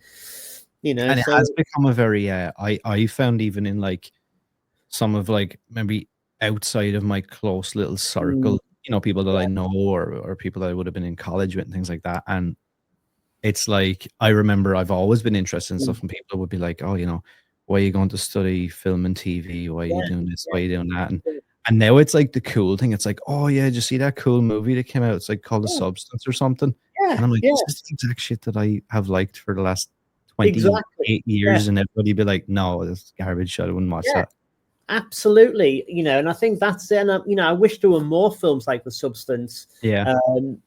S2: And
S1: it has become a very, I found, even in like some of, like, maybe outside of my close little circle, people that I know, or people that I would have been in college with and things like that. And it's like, I remember I've always been interested in stuff, and people would be like, oh, why are you going to study film and TV? Why are you doing this? Why are you doing that? And now it's like the cool thing. It's like, oh yeah, did you see that cool movie that came out? It's like called The Substance or something. And I'm like, this is the exact shit that I have liked for the last 28 years. And everybody be like, no, this garbage. I wouldn't watch that.
S2: Absolutely, and I think that's it. And I wish there were more films like The Substance. You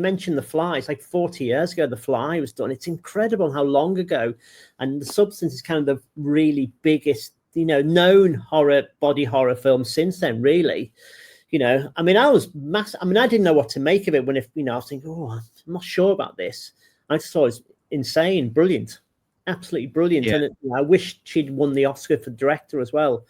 S2: mentioned The Fly. It's like 40 years ago The Fly was done. It's incredible how long ago. And The Substance is kind of the really biggest, known body horror film since then, really. I mean, I was massive. I mean, I didn't know what to make of it when, I was thinking, oh, I'm not sure about this. I just thought it was insane, brilliant. Absolutely brilliant. And I wish she'd won the Oscar for director as well.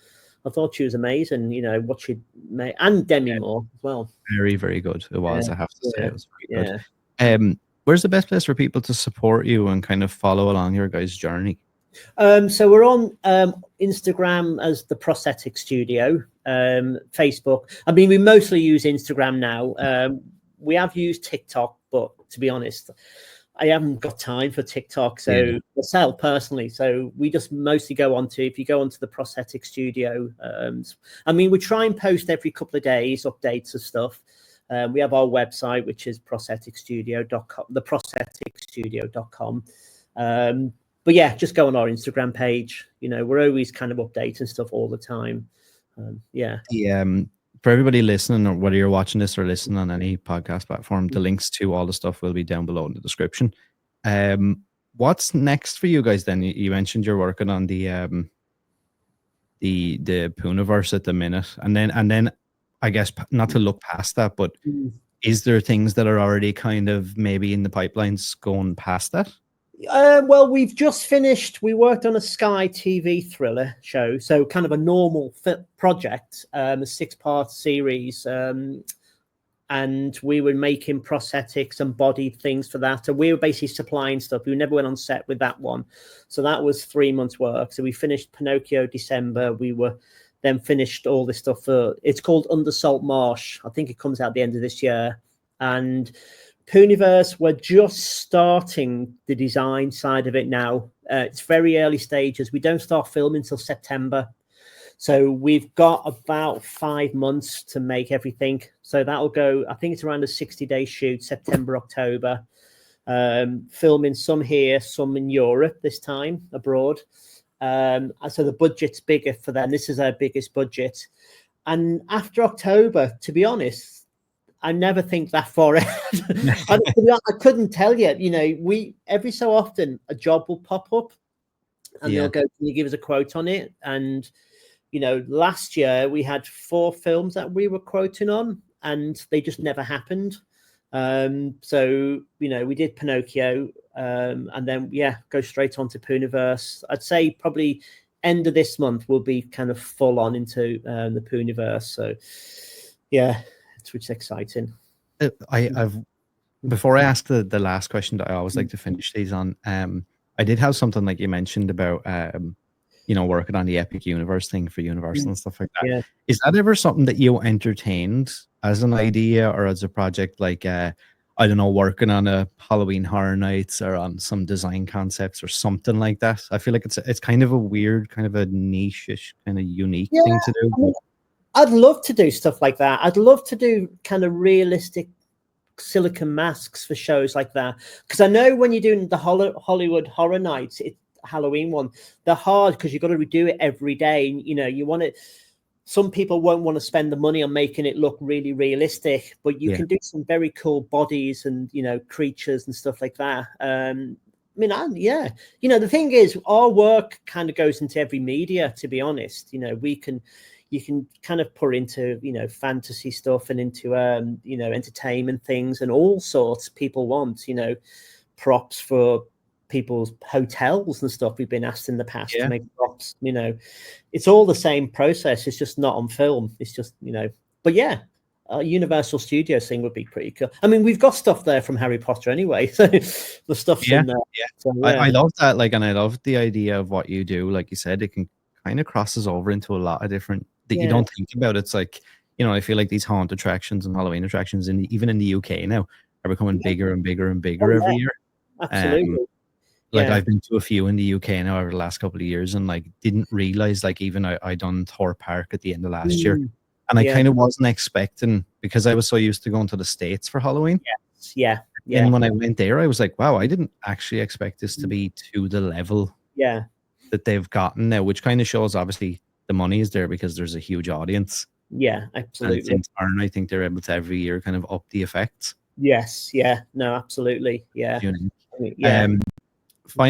S2: I thought she was amazing, what she'd made, and Demi Moore as well.
S1: Very, very good. It was, I have to say, it was very good. Where's the best place for people to support you and kind of follow along your guys' journey?
S2: So we're on Instagram as The Prosthetic Studio, Facebook. I mean, we mostly use Instagram now. We have used TikTok, but to be honest, I haven't got time for TikTok, so myself personally. So we just mostly if you go onto The Prosthetic Studio, I mean, we try and post every couple of days updates of stuff. We have our website, which is prostheticstudio.com, theprostheticstudio.com. But yeah, just go on our Instagram page. We're always kind of updating stuff all the time.
S1: For everybody listening, or whether you're watching this or listening on any podcast platform, the links to all the stuff will be down below in the description. What's next for you guys then? You mentioned you're working on the Pooniverse at the minute, and then I guess, not to look past that, but is there things that are already kind of maybe in the pipelines going past that?
S2: Well, we've just finished. We worked on a Sky TV thriller show, so kind of a normal project, a 6-part series, and we were making prosthetics and body things for that. And we were basically supplying stuff. We never went on set with that one, so that was 3 months' work. So we finished Pinocchio December. We were then finished all this stuff for. It's called Under Salt Marsh. I think it comes out at the end of this year, and Pooniverse, we're just starting the design side of it now. It's very early stages. We don't start filming until September. So we've got about 5 months to make everything. So that'll go, I think it's around a 60-day shoot, September, October. Filming some here, some in Europe this time, abroad. So the budget's bigger for them. This is our biggest budget. And after October, to be honest, I never think that far ahead. I couldn't tell you. We every so often a job will pop up, and they'll go, "Can you give us a quote on it?" And last year we had 4 films that we were quoting on, and they just never happened. So we did Pinocchio, and then go straight on to Pooniverse. I'd say probably end of this month we'll be kind of full on into the Pooniverse. So which is exciting.
S1: before I ask the last question that I always like to finish these on, I did have something like you mentioned about working on the Epic Universe thing for Universal and stuff like that.
S2: Yeah.
S1: Is that ever something that you entertained as an idea or as a project? Like, I don't know, working on a Halloween Horror Nights or on some design concepts or something like that. I feel like it's kind of a weird, kind of a niche-ish, kind of unique thing to do.
S2: I mean, I'd love to do stuff like that. I'd love to do kind of realistic silicon masks for shows like that, because I know when you're doing the Hollywood Horror Nights, Halloween one, they're hard because you've got to redo it every day. And, you want it. Some people won't want to spend the money on making it look really realistic, but you can do some very cool bodies and creatures and stuff like that. The thing is, our work kind of goes into every media. To be honest, you can kind of put into fantasy stuff and into entertainment things and all sorts. People want props for people's hotels and stuff. We've been asked in the past to make props. It's all the same process. It's just not on film. It's just but yeah, a Universal Studios thing would be pretty cool. I mean, we've got stuff there from Harry Potter anyway, so the stuff's in there.
S1: Yeah,
S2: so,
S1: I love that. Like, and I love the idea of what you do. Like you said, it can kind of crosses over into a lot of different that you don't think about. It's like, I feel like these haunt attractions and Halloween attractions, even in the UK now, are becoming bigger and bigger and bigger every year.
S2: Absolutely.
S1: Like I've been to a few in the UK now over the last couple of years, and like didn't realize, like, even I done Thor Park at the end of last year, and I kind of wasn't expecting, because I was so used to going to the States for Halloween. And when I went there, I was like, wow, I didn't actually expect this to be to the level that they've gotten now, which kind of shows obviously the money is there because there's a huge audience.
S2: Absolutely.
S1: And in turn, I think they're able to every year kind of up the effects.
S2: Absolutely.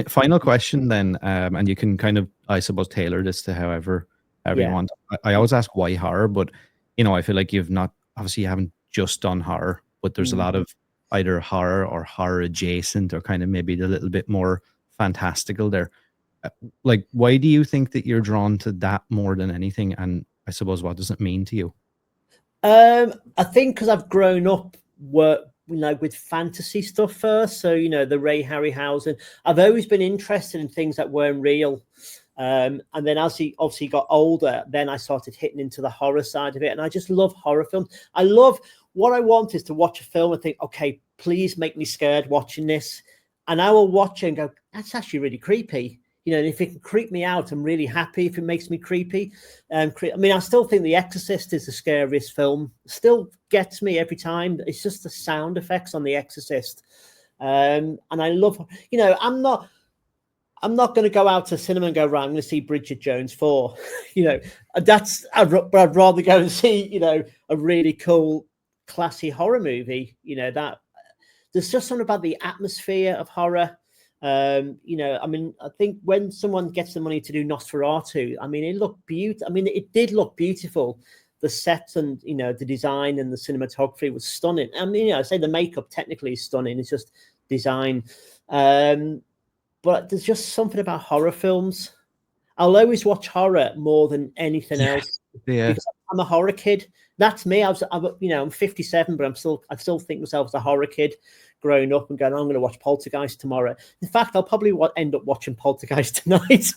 S1: Final question then, and you can kind of, I suppose, tailor this to however you want. I always ask why horror, but I feel like you haven't just done horror, but there's a lot of either horror or horror adjacent, or kind of maybe a little bit more fantastical there. Like, why do you think that you're drawn to that more than anything? And I suppose, what does it mean to you?
S2: I think because I've grown up with fantasy stuff first. So, the Ray Harryhausen. I've always been interested in things that weren't real. And then as he obviously got older, then I started hitting into the horror side of it. And I just love horror films. What I want is to watch a film and think, okay, please make me scared watching this. And I will watch it and go, that's actually really creepy. And if it can creep me out, I'm really happy if it makes me creepy. I still think The Exorcist is the scariest film. Still gets me every time. It's just the sound effects on The Exorcist. And I love, I'm not going to go out to cinema and go, right, I'm going to see Bridget Jones 4. I'd rather go and see, a really cool, classy horror movie. That there's just something about the atmosphere of horror. I think when someone gets the money to do Nosferatu, it looked beautiful. It did look beautiful. The sets and, the design and the cinematography was stunning. I say the makeup technically is stunning. It's just design. But there's just something about horror films. I'll always watch horror more than anything else. Because I'm a horror kid. That's me. I'm 57, but I still think myself as a horror kid growing up and going, I'm going to watch Poltergeist tomorrow. In fact, I'll probably end up watching Poltergeist tonight.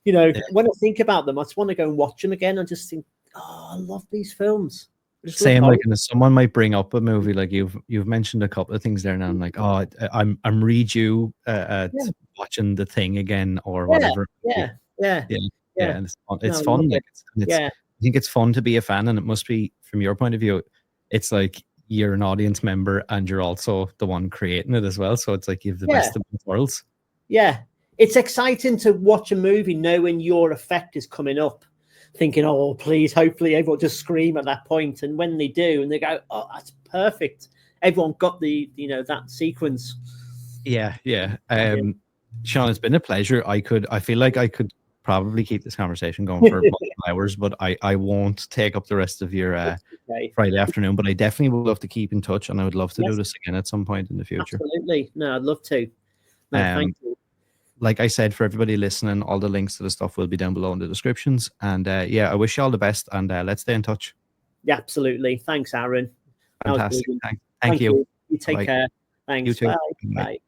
S2: When I think about them, I just want to go and watch them again. I just think, I love these films.
S1: Same, like, and someone might bring up a movie, like you've mentioned a couple of things there, and I'm like, I'm redue watching The Thing again or whatever.
S2: And
S1: it's fun. I think it's fun to be a fan, and it must be, from your point of view, it's like you're an audience member and you're also the one creating it as well. So it's like you have the best of both worlds.
S2: It's exciting to watch a movie knowing your effect is coming up, thinking, oh, please, hopefully everyone just scream at that point. And when they do, and they go, oh, that's perfect. Everyone got the, that sequence.
S1: Shaun, it's been a pleasure. I feel like I could probably keep this conversation going for multiple hours, but I won't take up the rest of your Friday afternoon. But I definitely would love to keep in touch, and I would love to do this again at some point in the future.
S2: Absolutely. No, I'd love to. No, thank you.
S1: Like I said, for everybody listening, all the links to the stuff will be down below in the descriptions. And I wish you all the best, and let's stay in touch.
S2: Yeah, absolutely. Thanks, Aaron.
S1: Fantastic. Thank you.
S2: You take care. Thanks.
S1: You too.
S2: Bye.
S1: Bye.
S2: Bye.